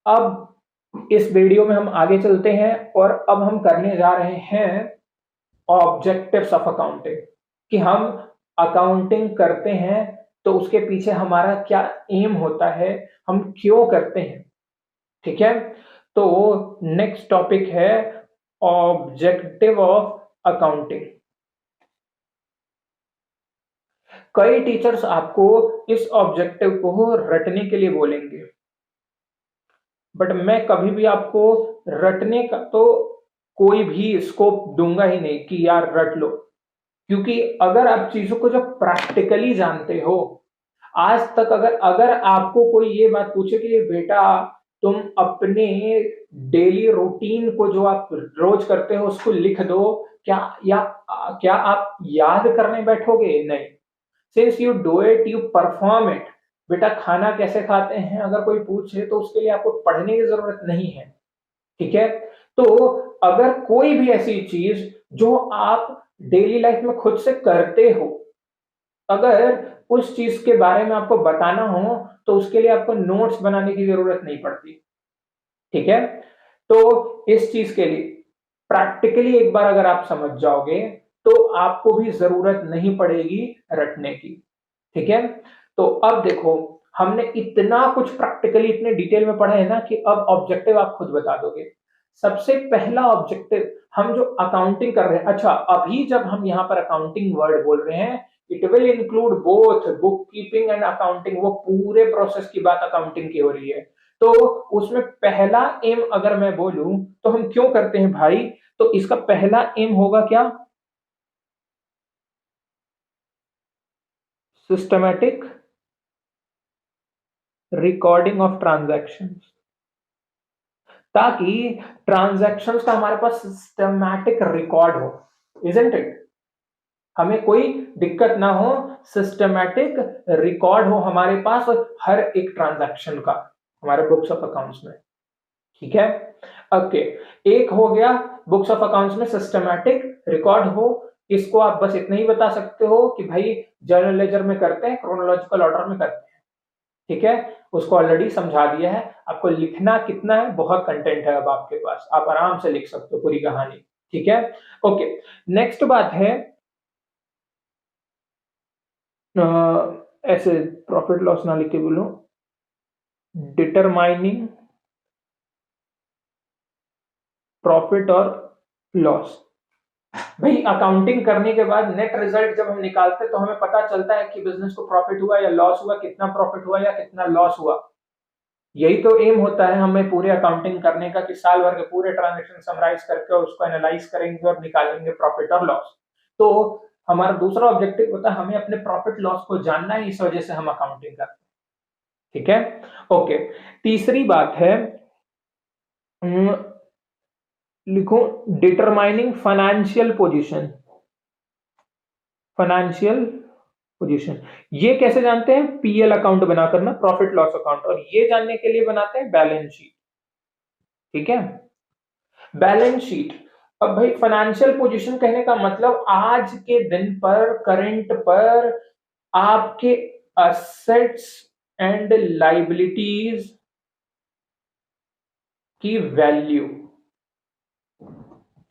अब इस वीडियो में हम आगे चलते हैं और अब हम करने जा रहे हैं ऑब्जेक्टिव्स ऑफ अकाउंटिंग, कि हम अकाउंटिंग करते हैं तो उसके पीछे हमारा क्या एम होता है, हम क्यों करते हैं, ठीक है। तो नेक्स्ट टॉपिक है ऑब्जेक्टिव ऑफ अकाउंटिंग। कई टीचर्स आपको इस ऑब्जेक्टिव को रटने के लिए बोलेंगे, बट मैं कभी भी आपको रटने का तो कोई भी स्कोप दूंगा ही नहीं कि यार रट लो, क्योंकि अगर आप चीजों को जब प्रैक्टिकली जानते हो, आज तक अगर अगर आपको कोई ये बात पूछे कि ये बेटा तुम अपने डेली रूटीन को जो आप रोज करते हो उसको लिख दो, क्या या क्या आप याद करने बैठोगे? नहीं। Since you do it, you perform it. बेटा खाना कैसे खाते हैं अगर कोई पूछे तो उसके लिए आपको पढ़ने की जरूरत नहीं है, ठीक है। तो अगर कोई भी ऐसी चीज जो आप डेली लाइफ में खुद से करते हो, अगर उस चीज के बारे में आपको बताना हो तो उसके लिए आपको नोट्स बनाने की जरूरत नहीं पड़ती, ठीक है। तो इस चीज के लिए प्रैक्टिकली एक बार अगर आप समझ जाओगे तो आपको भी जरूरत नहीं पड़ेगी रटने की, ठीक है। तो अब देखो, हमने इतना कुछ प्रैक्टिकली इतने डिटेल में पढ़ा है ना कि अब ऑब्जेक्टिव आप खुद बता दोगे। सबसे पहला ऑब्जेक्टिव, हम जो अकाउंटिंग कर रहे हैं, अच्छा अभी जब हम यहाँ पर अकाउंटिंग वर्ड बोल रहे हैं, it will include both book keeping and accounting, वो पूरे प्रोसेस की बात अकाउंटिंग की हो रही है। तो उसमें पहला एम अगर मैं बोलूं तो हम क्यों करते हैं भाई, तो इसका पहला एम होगा क्या, सिस्टमैटिक रिकॉर्डिंग ऑफ ट्रांजैक्शंस, ताकि ट्रांजैक्शंस का हमारे पास सिस्टमैटिक रिकॉर्ड हो, इजंट इट, हमें कोई दिक्कत ना हो, सिस्टमैटिक रिकॉर्ड हो हमारे पास हर एक ट्रांजैक्शन का हमारे बुक्स ऑफ अकाउंट्स में, ठीक है। ओके, एक हो गया बुक्स ऑफ अकाउंट्स में सिस्टमैटिक रिकॉर्ड हो। इसको आप बस इतना ही बता सकते हो कि भाई जर्नल लेजर में करते हैं, क्रोनोलॉजिकल ऑर्डर में करते हैं, ठीक है। उसको ऑलरेडी समझा दिया है, आपको लिखना कितना है, बहुत कंटेंट है अब आपके पास, आप आराम से लिख सकते हो पूरी कहानी, ठीक है। ओके, नेक्स्ट बात है ऐसे प्रॉफिट लॉस ना लिख के बोलो, डिटरमाइनिंग प्रॉफिट और लॉस। भाई अकाउंटिंग करने के बाद नेट रिजल्ट जब हम निकालते हैं तो हमें पता चलता है कि बिजनेस को प्रॉफिट हुआ या लॉस हुआ, कितना प्रॉफिट हुआ या कितना लॉस हुआ। यही तो एम होता है हमें पूरे अकाउंटिंग करने का, कि साल भर के पूरे ट्रांजैक्शन समराइज करके उसको एनालाइज करेंगे और निकालेंगे प्रॉफिट और लॉस। तो हमारा दूसरा ऑब्जेक्टिव होता है हमें अपने प्रॉफिट लॉस को जानना है, इस वजह से हम अकाउंटिंग करते हैं, ठीक है। ओके, तीसरी बात है, लिखो determining financial position, financial position. ये कैसे जानते हैं, पीएल अकाउंट बनाकर ना, प्रॉफिट लॉस अकाउंट, और ये जानने के लिए बनाते हैं बैलेंस शीट, ठीक है, बैलेंस शीट। अब भाई फाइनेंशियल पोजीशन कहने का मतलब आज के दिन पर, करंट पर आपके असेट्स एंड लाइबिलिटीज की वैल्यू,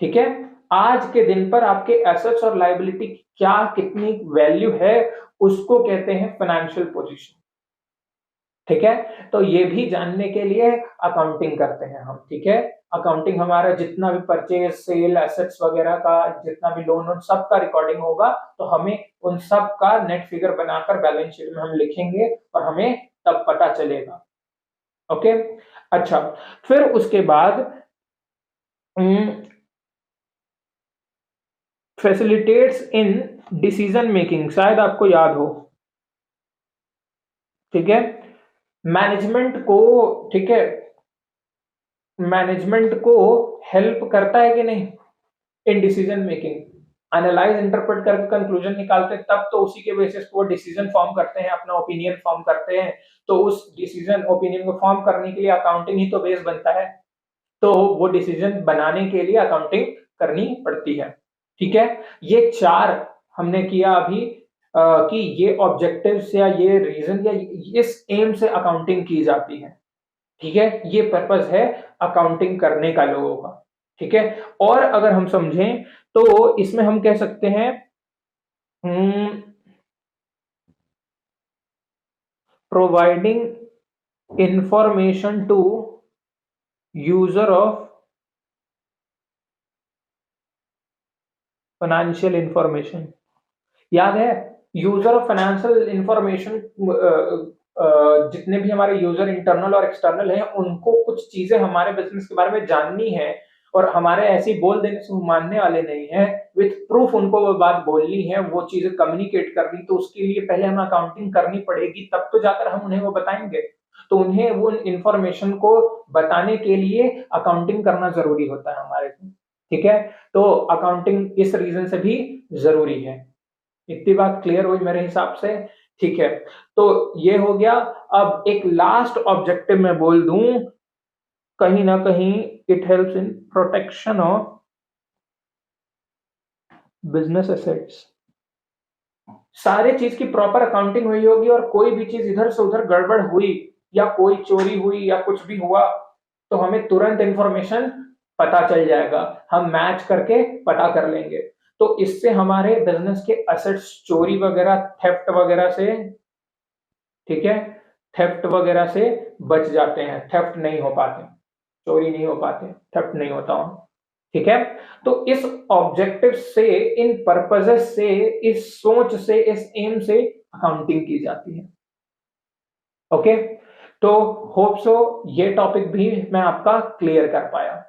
ठीक है, आज के दिन पर आपके एसेट्स और लायबिलिटी की क्या कितनी वैल्यू है, उसको कहते हैं फाइनेंशियल पोजीशन। ठीक है, तो ये भी जानने के लिए अकाउंटिंग करते हैं हम। ठीक है, अकाउंटिंग हमारा जितना भी परचेज सेल एसेट्स वगैरह का जितना भी लोन उन सब का रिकॉर्डिंग होगा, तो हमें उन सब का नेट फिगर बनाकर बैलेंस शीट में हम लिखेंगे और हमें तब पता चलेगा। ओके, अच्छा, फिर उसके बाद फैसिलिटेट्स इन डिसीजन मेकिंग, शायद आपको याद हो। ठीक है, मैनेजमेंट को, ठीक है, मैनेजमेंट को हेल्प करता है कि नहीं in decision making. Analyse interpret करके कंक्लूजन निकालते हैं, तब तो उसी के बेसिस पर वो डिसीजन फॉर्म करते हैं, अपना ओपिनियन फॉर्म करते हैं। तो उस डिसीजन ओपिनियन को फॉर्म करने के लिए अकाउंटिंग ही तो बेस बनता है, तो वो डिसीजन बनाने के लिए अकाउंटिंग करनी पड़ती है। ठीक है, ये चार हमने किया अभी कि ये ऑब्जेक्टिव्स या ये रीजन या इस एम से अकाउंटिंग की जाती है। ठीक है, ये पर्पस है अकाउंटिंग करने का लोगों का। ठीक है, और अगर हम समझें तो इसमें हम कह सकते हैं providing information to user of financial information. याद है, यूजर ऑफ फाइनेंशियल इंफॉर्मेशन, जितने भी हमारे यूजर इंटरनल और एक्सटर्नल हैं, उनको कुछ चीजें हमारे बिजनेस के बारे में जाननी है और हमारे ऐसे ही बोल देने से वो मानने वाले नहीं है, विथ प्रूफ उनको वो बात बोलनी है, वो चीजें कम्युनिकेट करनी, तो उसके लिए पहले हमें अकाउंटिंग करनी पड़ेगी, तब तो जाकर हम उन्हें वो बताएंगे। तो उन्हें वो इंफॉर्मेशन को बताने के लिए अकाउंटिंग करना जरूरी होता है हमारे लिए। ठीक है, तो अकाउंटिंग इस रीजन से भी जरूरी है। इतनी बात क्लियर हुई मेरे हिसाब से। ठीक है, तो ये हो गया। अब एक लास्ट ऑब्जेक्टिव मैं बोल दूं, कहीं ना कहीं it helps in protection of business assets. सारे चीज की प्रॉपर अकाउंटिंग हुई होगी और कोई भी चीज इधर से उधर गड़बड़ हुई या कोई चोरी हुई या कुछ भी हुआ, तो हमें तुरंत इंफॉर्मेशन पता चल जाएगा, हम मैच करके पता कर लेंगे। तो इससे हमारे बिजनेस के एसेट्स चोरी वगैरह थेफ्ट वगैरह से, ठीक है, थेफ्ट वगैरह से बच जाते हैं, थेफ्ट नहीं हो पाते, चोरी नहीं हो पाते, थेफ्ट नहीं होता हूं। ठीक है, तो इस ऑब्जेक्टिव से, इन पर्पसेस से, इस सोच से, इस एम से अकाउंटिंग की जाती है। ओके, तो होप सो ये टॉपिक भी मैं आपका क्लियर कर पाया।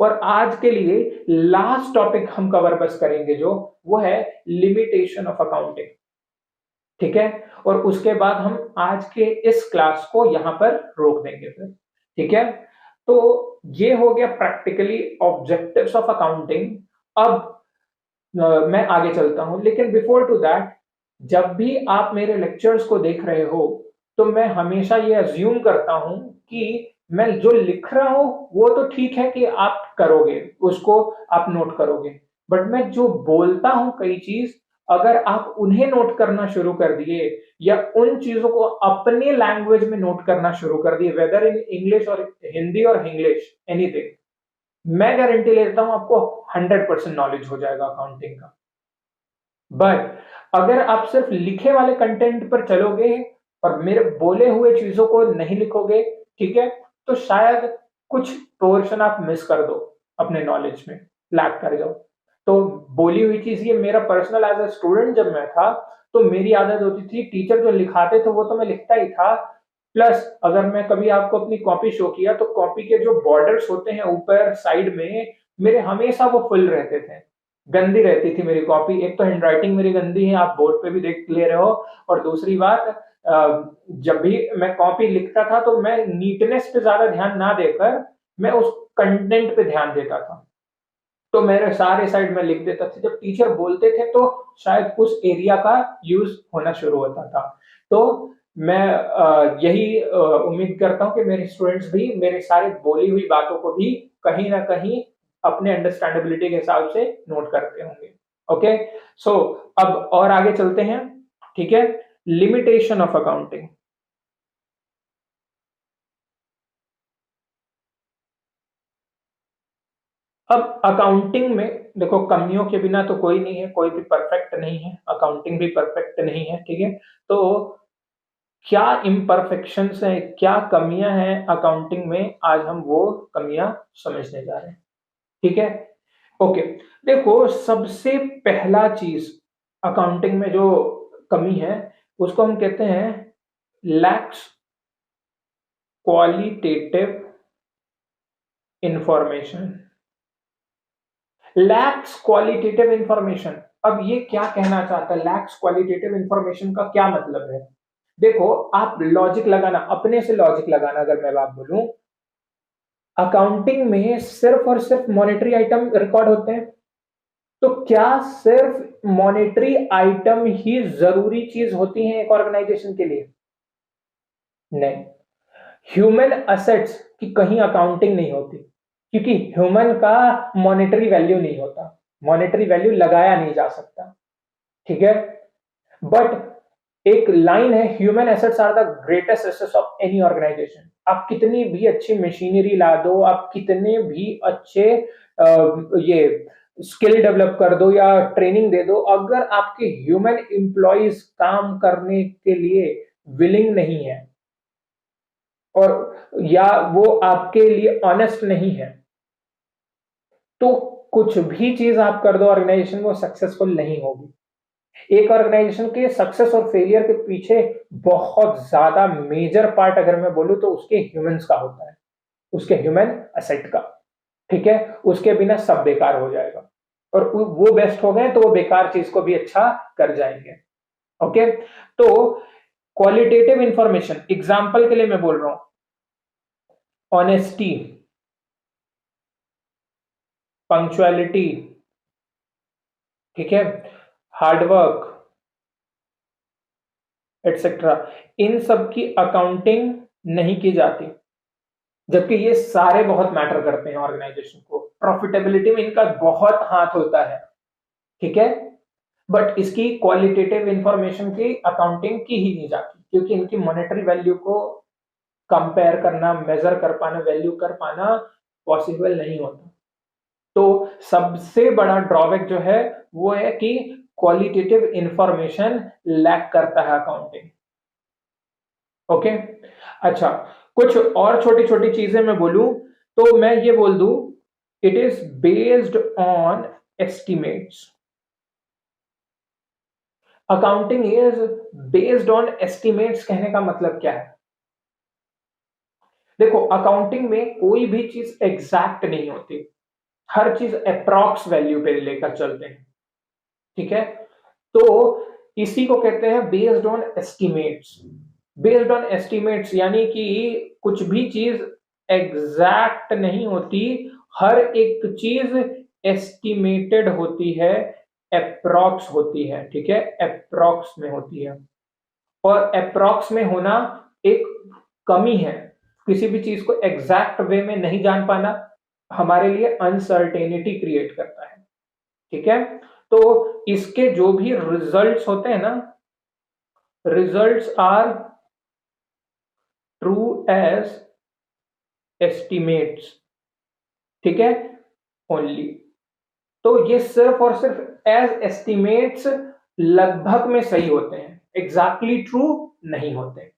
और आज के लिए लास्ट टॉपिक हम कवर बस करेंगे जो, वो है लिमिटेशन ऑफ अकाउंटिंग। ठीक है, और उसके बाद हम आज के इस क्लास को यहां पर रोक देंगे फिर। ठीक है, तो ये हो गया प्रैक्टिकली ऑब्जेक्टिव्स ऑफ अकाउंटिंग। अब मैं आगे चलता हूं, लेकिन बिफोर टू दैट, जब भी आप मेरे लेक्चर्स को देख रहे हो, तो मैं हमेशा ये अज्यूम करता हूं कि मैं जो लिख रहा हूं वो तो ठीक है कि आप करोगे, उसको आप नोट करोगे, बट मैं जो बोलता हूं कई चीज, अगर आप उन्हें नोट करना शुरू कर दिए या उन चीजों को अपने लैंग्वेज में नोट करना शुरू कर दिए, वेदर इन इंग्लिश और हिंदी और इंग्लिश एनीथिंग, मैं गारंटी लेता हूं आपको 100% नॉलेज हो जाएगा अकाउंटिंग का। बट अगर आप सिर्फ लिखे वाले कंटेंट पर चलोगे और मेरे बोले हुए चीजों को नहीं लिखोगे, ठीक है, तो शायद कुछ पोर्शन आप मिस कर दो, अपने नॉलेज में लैग कर जाओ। तो बोली हुई चीज, ये मेरा पर्सनल एज अ स्टूडेंट जब मैं था, तो मेरी आदत होती थी, टीचर जो लिखाते थे वो तो मैं लिखता ही था, प्लस अगर मैं कभी आपको अपनी कॉपी शो किया, तो कॉपी के जो बॉर्डर्स होते हैं ऊपर साइड में, मेरे हमेशा वो फुल रहते थे, गंदी रहती थी मेरी कॉपी। एक तो हैंडराइटिंग मेरी गंदी है, आप बोर्ड पे भी देख ले रहे हो, और दूसरी बात, जब भी मैं कॉपी लिखता था तो मैं नीटनेस पे ज्यादा ध्यान ना देकर मैं उस कंटेंट पे ध्यान देता था, तो मेरे सारे साइड में लिख देता था। जब टीचर बोलते थे तो शायद उस एरिया का यूज होना शुरू होता था। तो मैं यही उम्मीद करता हूं कि मेरे स्टूडेंट्स भी मेरे सारे बोली हुई बातों को भी कहीं ना कहीं अपने अंडरस्टैंडेबिलिटी के हिसाब से नोट करते होंगे। ओके, सो अब और आगे चलते हैं। ठीक है, लिमिटेशन ऑफ अकाउंटिंग। अब अकाउंटिंग में देखो, कमियों के बिना तो कोई नहीं है, कोई भी परफेक्ट नहीं है, अकाउंटिंग भी परफेक्ट नहीं है, ठीक है। तो क्या इम्परफेक्शंस है, क्या कमियां हैं अकाउंटिंग में, आज हम वो कमियां समझने जा रहे हैं, ठीक है। ओके, देखो सबसे पहला चीज अकाउंटिंग में जो कमी है उसको हम कहते हैं lakhs qualitative information. Lakhs qualitative information, अब ये क्या कहना चाहता है, लैक्स क्वालिटेटिव इंफॉर्मेशन का क्या मतलब है। देखो, आप लॉजिक लगाना, अपने से लॉजिक लगाना, अगर मैं बात बोलूं, अकाउंटिंग में सिर्फ और सिर्फ मॉनेटरी आइटम रिकॉर्ड होते हैं, तो क्या सिर्फ मॉनेटरी आइटम ही जरूरी चीज होती है एक ऑर्गेनाइजेशन के लिए? नहीं, ह्यूमन असेट्स की कहीं अकाउंटिंग नहीं होती, क्योंकि ह्यूमन का मॉनेटरी वैल्यू नहीं होता, मॉनेटरी वैल्यू लगाया नहीं जा सकता, ठीक है। बट एक लाइन है, human assets are the greatest assets of any organisation. आप कितनी भी अच्छी मशीनरी ला दो, आप कितने भी अच्छे ये स्किल डेवलप कर दो या ट्रेनिंग दे दो, अगर आपके ह्यूमन एम्प्लॉयज काम करने के लिए विलिंग नहीं है और या वो आपके लिए ऑनेस्ट नहीं है, तो कुछ भी चीज आप कर दो ऑर्गेनाइजेशन, वो सक्सेसफुल नहीं होगी। एक ऑर्गेनाइजेशन के सक्सेस और फेलियर के पीछे बहुत ज्यादा मेजर पार्ट अगर मैं बोलूं तो उसके ह्यूमंस का होता है, उसके ह्यूमन असेट का, ठीक है। उसके बिना सब बेकार हो जाएगा, और वो बेस्ट हो गए तो वो बेकार चीज को भी अच्छा कर जाएंगे, ओके। तो क्वालिटेटिव इंफॉर्मेशन, एग्जाम्पल के लिए मैं बोल रहा हूं, ऑनेस्टी, पंक्चुअलिटी, ठीक है, हार्डवर्क, एटसेट्रा, इन सब की अकाउंटिंग नहीं की जाती, जबकि ये सारे बहुत मैटर करते हैं ऑर्गेनाइजेशन को, प्रॉफिटेबिलिटी में इनका बहुत हाथ होता है, ठीक है। बट इसकी क्वालिटेटिव इंफॉर्मेशन की अकाउंटिंग की ही नहीं जाती, क्योंकि इनकी मॉनेटरी वैल्यू को कंपेयर करना, मेजर कर पाना, वैल्यू कर पाना पॉसिबल नहीं होता। तो सबसे बड़ा ड्रॉबैक जो है वो है कि क्वालिटेटिव इंफॉर्मेशन लैक करता है अकाउंटिंग, ओके। अच्छा, कुछ और छोटी छोटी चीजें मैं बोलूं तो मैं ये बोल दूं, it is based on estimates. Accounting is based on estimates, कहने का मतलब क्या है? देखो, अकाउंटिंग में कोई भी चीज एग्जैक्ट नहीं होती, हर चीज अप्रॉक्स वैल्यू पे लेकर चलते हैं, ठीक है। तो इसी को कहते हैं based on estimates. Based on estimates यानी कि कुछ भी चीज एग्जैक्ट नहीं होती, हर एक चीज एस्टिमेटेड होती है, अप्रॉक्स होती है, ठीक है, अप्रॉक्स में होती है। और अप्रॉक्स में होना एक कमी है, किसी भी चीज को एग्जैक्ट वे में नहीं जान पाना हमारे लिए अनसर्टेनिटी क्रिएट करता है, ठीक है। तो इसके जो भी रिजल्ट्स होते हैं ना, results are true as estimates, ठीक है, ओनली। तो ये सिर्फ और सिर्फ एज एस्टिमेट्स लगभग में सही होते हैं, एग्जैक्टली ट्रू नहीं होते,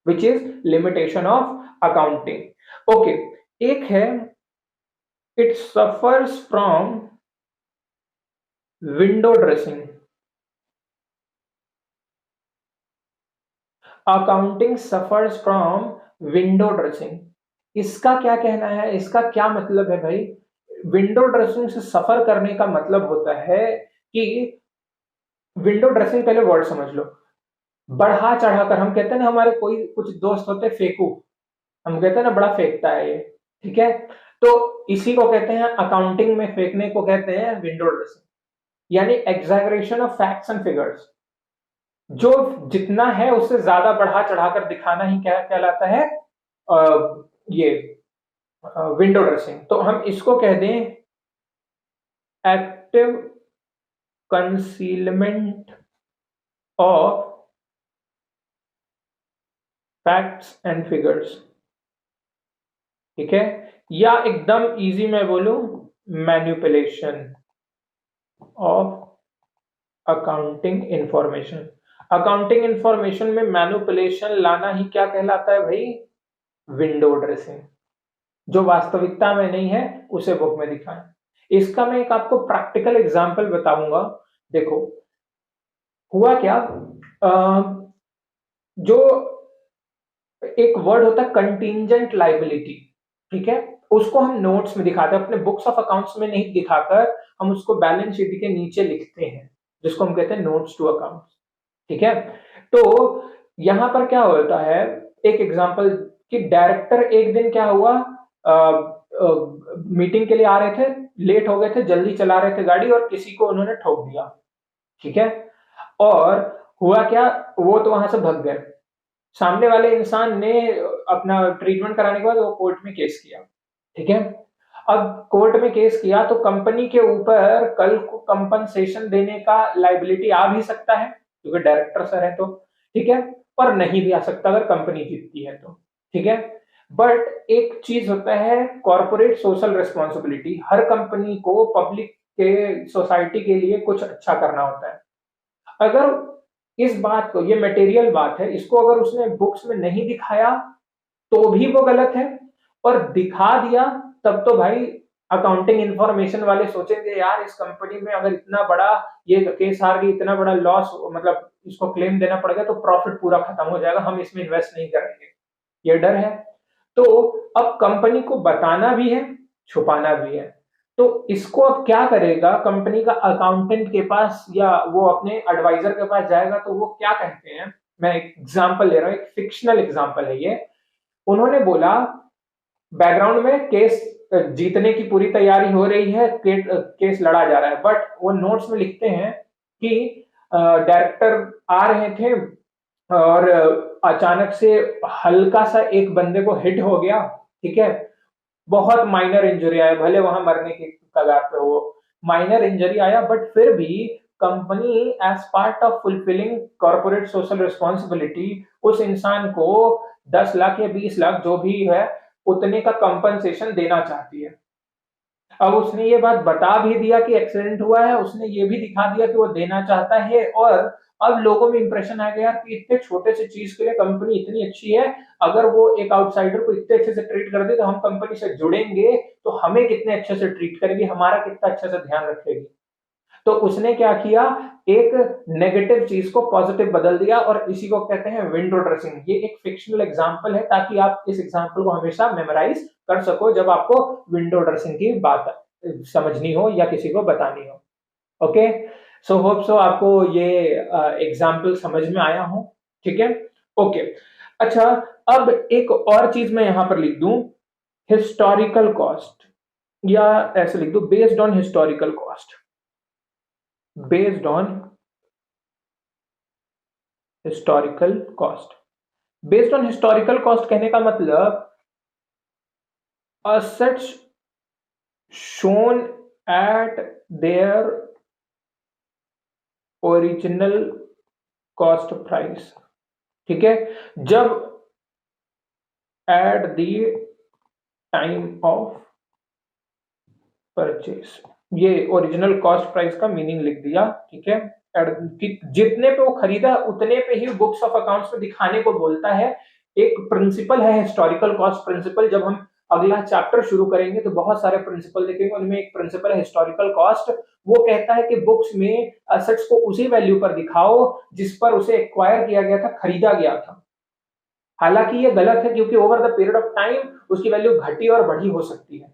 which is limitation of accounting, okay. एक है, it suffers from window dressing. Accounting suffers from window dressing, इसका क्या कहना है, इसका क्या मतलब है भाई? विंडो ड्रेसिंग से सफर करने का मतलब होता है कि विंडो ड्रेसिंग, पहले वर्ड समझ लो, बढ़ा चढ़ाकर, हम कहते हैं ना, हमारे कोई कुछ दोस्त होते हैं फेंकू, हम कहते हैं ना बड़ा फेंकता है ये, ठीक है। तो इसी को कहते हैं, अकाउंटिंग में फेंकने को कहते हैं विंडो ड्रेसिंग, यानी exaggeration of facts and figures, जो जितना है उससे ज्यादा बढ़ा चढ़ाकर दिखाना ही क्या कहलाता है, ये विंडो ड्रेसिंग। तो हम इसको कह दें active concealment of facts and figures, ठीक है। या एकदम इजी में बोलूं, manipulation of accounting information. Accounting information में मैन्युपुलेशन लाना ही क्या कहलाता है भाई? Window dressing. जो वास्तविकता में नहीं है उसे बुक में दिखाएं। इसका मैं एक आपको प्रैक्टिकल एग्जांपल बताऊंगा। देखो हुआ क्या, जो एक वर्ड होता है कंटिंजेंट लाइबिलिटी, ठीक है, उसको हम नोट्स में दिखाते हैं, अपने बुक्स ऑफ अकाउंट्स में नहीं दिखाकर हम उसको बैलेंस शीट के नीचे लिखते हैं, जिसको हम कहते हैं नोट्स टू अकाउंट्स। ठीक है, तो यहां पर क्या होता है, एक एग्जांपल कि डायरेक्टर एक दिन क्या हुआ, मीटिंग के लिए आ रहे थे, लेट हो गए थे, जल्दी चला रहे थे गाड़ी और किसी को उन्होंने ठोक दिया। ठीक है, और हुआ क्या, वो तो वहां से भग गए। सामने वाले इंसान ने अपना ट्रीटमेंट कराने के बाद वो कोर्ट में केस किया। ठीक है, अब कोर्ट में केस किया तो कंपनी के ऊपर कल को कंपनसेशन देने का लाइबिलिटी आ भी सकता है क्योंकि डायरेक्टर सर है तो। ठीक है, पर नहीं भी आ सकता अगर कंपनी जीतती है तो। ठीक है, बट एक चीज होता है कॉर्पोरेट सोशल रिस्पॉन्सिबिलिटी, हर कंपनी को पब्लिक के सोसाइटी के लिए कुछ अच्छा करना होता है। अगर इस बात को, ये मटेरियल बात है, इसको अगर उसने बुक्स में नहीं दिखाया तो भी वो गलत है, और दिखा दिया तब तो भाई अकाउंटिंग इंफॉर्मेशन वाले सोचेंगे यार इस कंपनी में अगर इतना बड़ा ये केस हार गई, इतना बड़ा लॉस, मतलब इसको क्लेम देना पड़ेगा तो प्रॉफिट पूरा खत्म हो जाएगा, हम इसमें इन्वेस्ट नहीं करेंगे, ये डर है। तो अब कंपनी को बताना भी है, छुपाना भी है। तो इसको अब क्या करेगा, कंपनी का अकाउंटेंट के पास या वो अपने एडवाइजर के पास जाएगा तो वो क्या कहते हैं, मैं एक एग्जांपल ले रहा हूं, एक फिक्शनल एग्जांपल है ये। उन्होंने बोला बैकग्राउंड में केस जीतने की पूरी तैयारी हो रही है, केस लड़ा जा रहा है, बट वो नोट्स में लिखते हैं कि डायरेक्टर आ रहे थे और अचानक से हल्का सा एक बंदे को हिट हो गया। ठीक है, बहुत माइनर इंजरी आया, भले वहां मरने की कगार पे हो, माइनर इंजरी आया, बट फिर भी company as part of fulfilling corporate social responsibility उस इंसान को 10 लाख या 20 लाख जो भी है उतने का कंपनसेशन देना चाहती है। अब उसने ये बात बता भी दिया कि एक्सीडेंट हुआ है, उसने ये भी दिखा दिया कि वो देना चाहता है, और अब लोगों में इंप्रेशन आ गया कि इतने छोटे से चीज के लिए कंपनी इतनी अच्छी है, अगर वो एक आउटसाइडर को इतने अच्छे से ट्रीट कर दे तो हम कंपनी से जुड़ेंगे तो हमें कितने अच्छे से ट्रीट करेगी, हमारा कितना अच्छे से ध्यान रखेगी। तो उसने क्या किया, एक नेगेटिव चीज को पॉजिटिव बदल दिया, और इसी को कहते हैं विंडो ड्रेसिंग। ये एक फिक्शनल एग्जांपल है ताकि आप इस एग्जांपल को हमेशा मेमोराइज कर सको जब आपको विंडो ड्रेसिंग की बात समझनी हो या किसी को बतानी हो। ओके, सो होप सो आपको ये एग्जांपल समझ में आया हो। ठीक है, ओके। अच्छा, अब एक और चीज मैं यहां पर लिख दूं, हिस्टोरिकल कॉस्ट, या ऐसे लिख दूं based on historical cost. Based on historical cost, based on historical cost कहने का मतलब assets shown at their original cost price. ठीक है, जब at the time of purchase, ये ओरिजिनल कॉस्ट प्राइस का मीनिंग लिख दिया। ठीक है, जितने पे वो खरीदा उतने पे ही बुक्स ऑफ अकाउंट्स में दिखाने को बोलता है। एक प्रिंसिपल है हिस्टोरिकल कॉस्ट प्रिंसिपल, जब हम अगला चैप्टर शुरू करेंगे तो बहुत सारे प्रिंसिपल देखेंगे, उनमें एक प्रिंसिपल है हिस्टोरिकल कॉस्ट। वो कहता है कि बुक्स में एसेट्स को उसी वैल्यू पर दिखाओ जिस पर उसे एक्वायर किया गया था, खरीदा गया था। हालांकि ये गलत है क्योंकि over the period of time उसकी वैल्यू घटी और बढ़ी हो सकती है।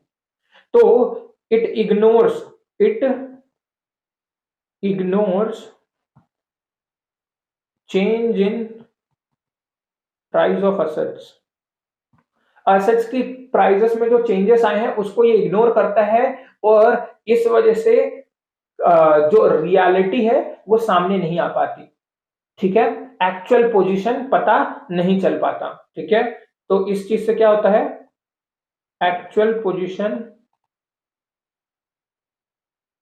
तो it ignores change in price of assets. Assets की प्राइसेस में जो चेंजेस आए हैं उसको ये इग्नोर करता है, और इस वजह से जो रियलिटी है वो सामने नहीं आ पाती। ठीक है, एक्चुअल पोजीशन पता नहीं चल पाता। ठीक है, तो इस चीज से क्या होता है, actual position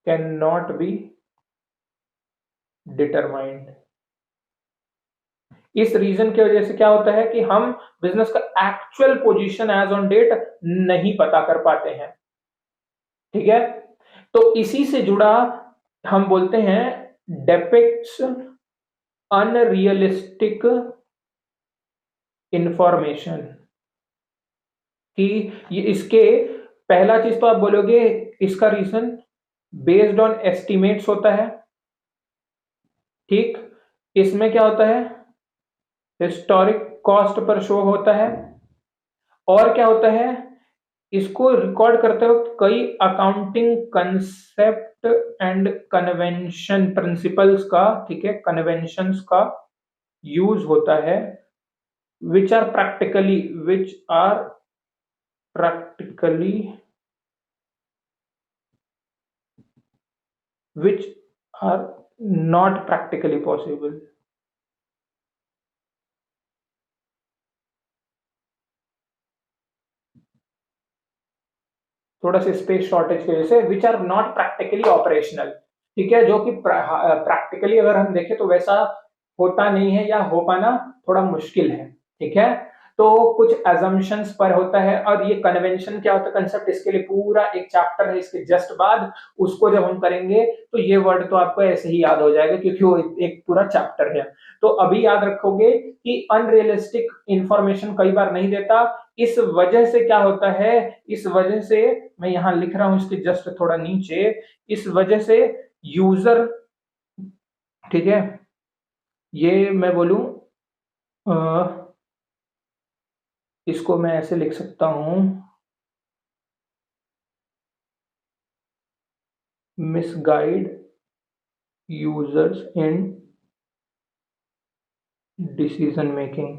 can not be determined. इस रीजन की वजह से क्या होता है कि हम बिजनेस का actual position as on date नहीं पता कर पाते हैं। ठीक है, तो इसी से जुड़ा हम बोलते हैं डेपिक्ट्स अनरियलिस्टिक इंफॉर्मेशन। कि ये इसके पहला चीज तो आप बोलोगे इसका रीजन बेस्ड ऑन एस्टिमेट्स होता है। ठीक, इसमें क्या होता है, हिस्टोरिक कॉस्ट पर शो होता है। और क्या होता है, इसको रिकॉर्ड करते वक्त कई accounting concept and convention principles का, ठीक है, कन्वेंशंस का यूज होता है, which are practically which are not practically possible। थोड़ा सा स्पेस शॉर्टेज की वजह से, which are not practically operational. ठीक है, जो कि प्रैक्टिकली अगर हम देखें तो वैसा होता नहीं है या हो पाना थोड़ा मुश्किल है। ठीक है, तो कुछ एजम्पशंस पर होता है। और ये कन्वेंशन क्या होता है, कंसेप्ट, इसके लिए पूरा एक चैप्टर है इसके जस्ट बाद। उसको जब हम करेंगे तो ये वर्ड तो आपको ऐसे ही याद हो जाएगा क्योंकि वो एक पूरा चैप्टर है। तो अभी याद रखोगे कि अनरियलिस्टिक इंफॉर्मेशन कई बार नहीं देता। इस वजह से क्या होता है, इस वजह से मैं यहां लिख रहा हूं इसके जस्ट थोड़ा नीचे, इस वजह से यूजर, ठीक है, ये मैं बोलूं, इसको मैं ऐसे लिख सकता हूं, misguide users in decision making.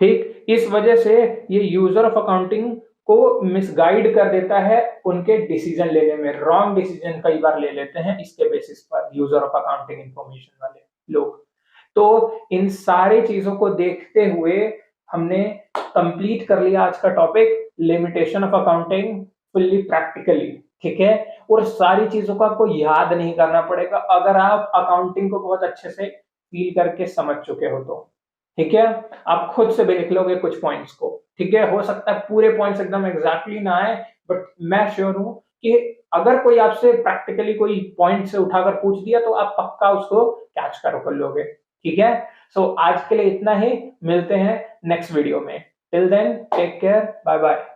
ठीक, इस वजह से ये यूजर ऑफ अकाउंटिंग को मिसगाइड कर देता है उनके डिसीजन लेने में। रॉन्ग डिसीजन कई बार ले लेते हैं इसके बेसिस पर यूजर ऑफ अकाउंटिंग इंफॉर्मेशन वाले लोग। तो इन सारी चीजों को देखते हुए हमने कंप्लीट कर लिया आज का topic, limitation of accounting fully practically. ठीक है, और सारी चीजों को आपको याद नहीं करना पड़ेगा अगर आप अकाउंटिंग को बहुत अच्छे से फील करके समझ चुके हो तो। ठीक है, आप खुद से भी लिख लोगे कुछ पॉइंट्स को। ठीक है, हो सकता है पूरे पॉइंट्स एकदम एग्जैक्टली ना आए, बट मैं श्योर हूं कि अगर कोई आपसे प्रैक्टिकली कोई पॉइंट से उठाकर पूछ दिया तो आप पक्का उसको कैच कर लोगे। ठीक है, सो आज के लिए इतना ही, मिलते हैं नेक्स्ट वीडियो में। Till then take care, bye bye.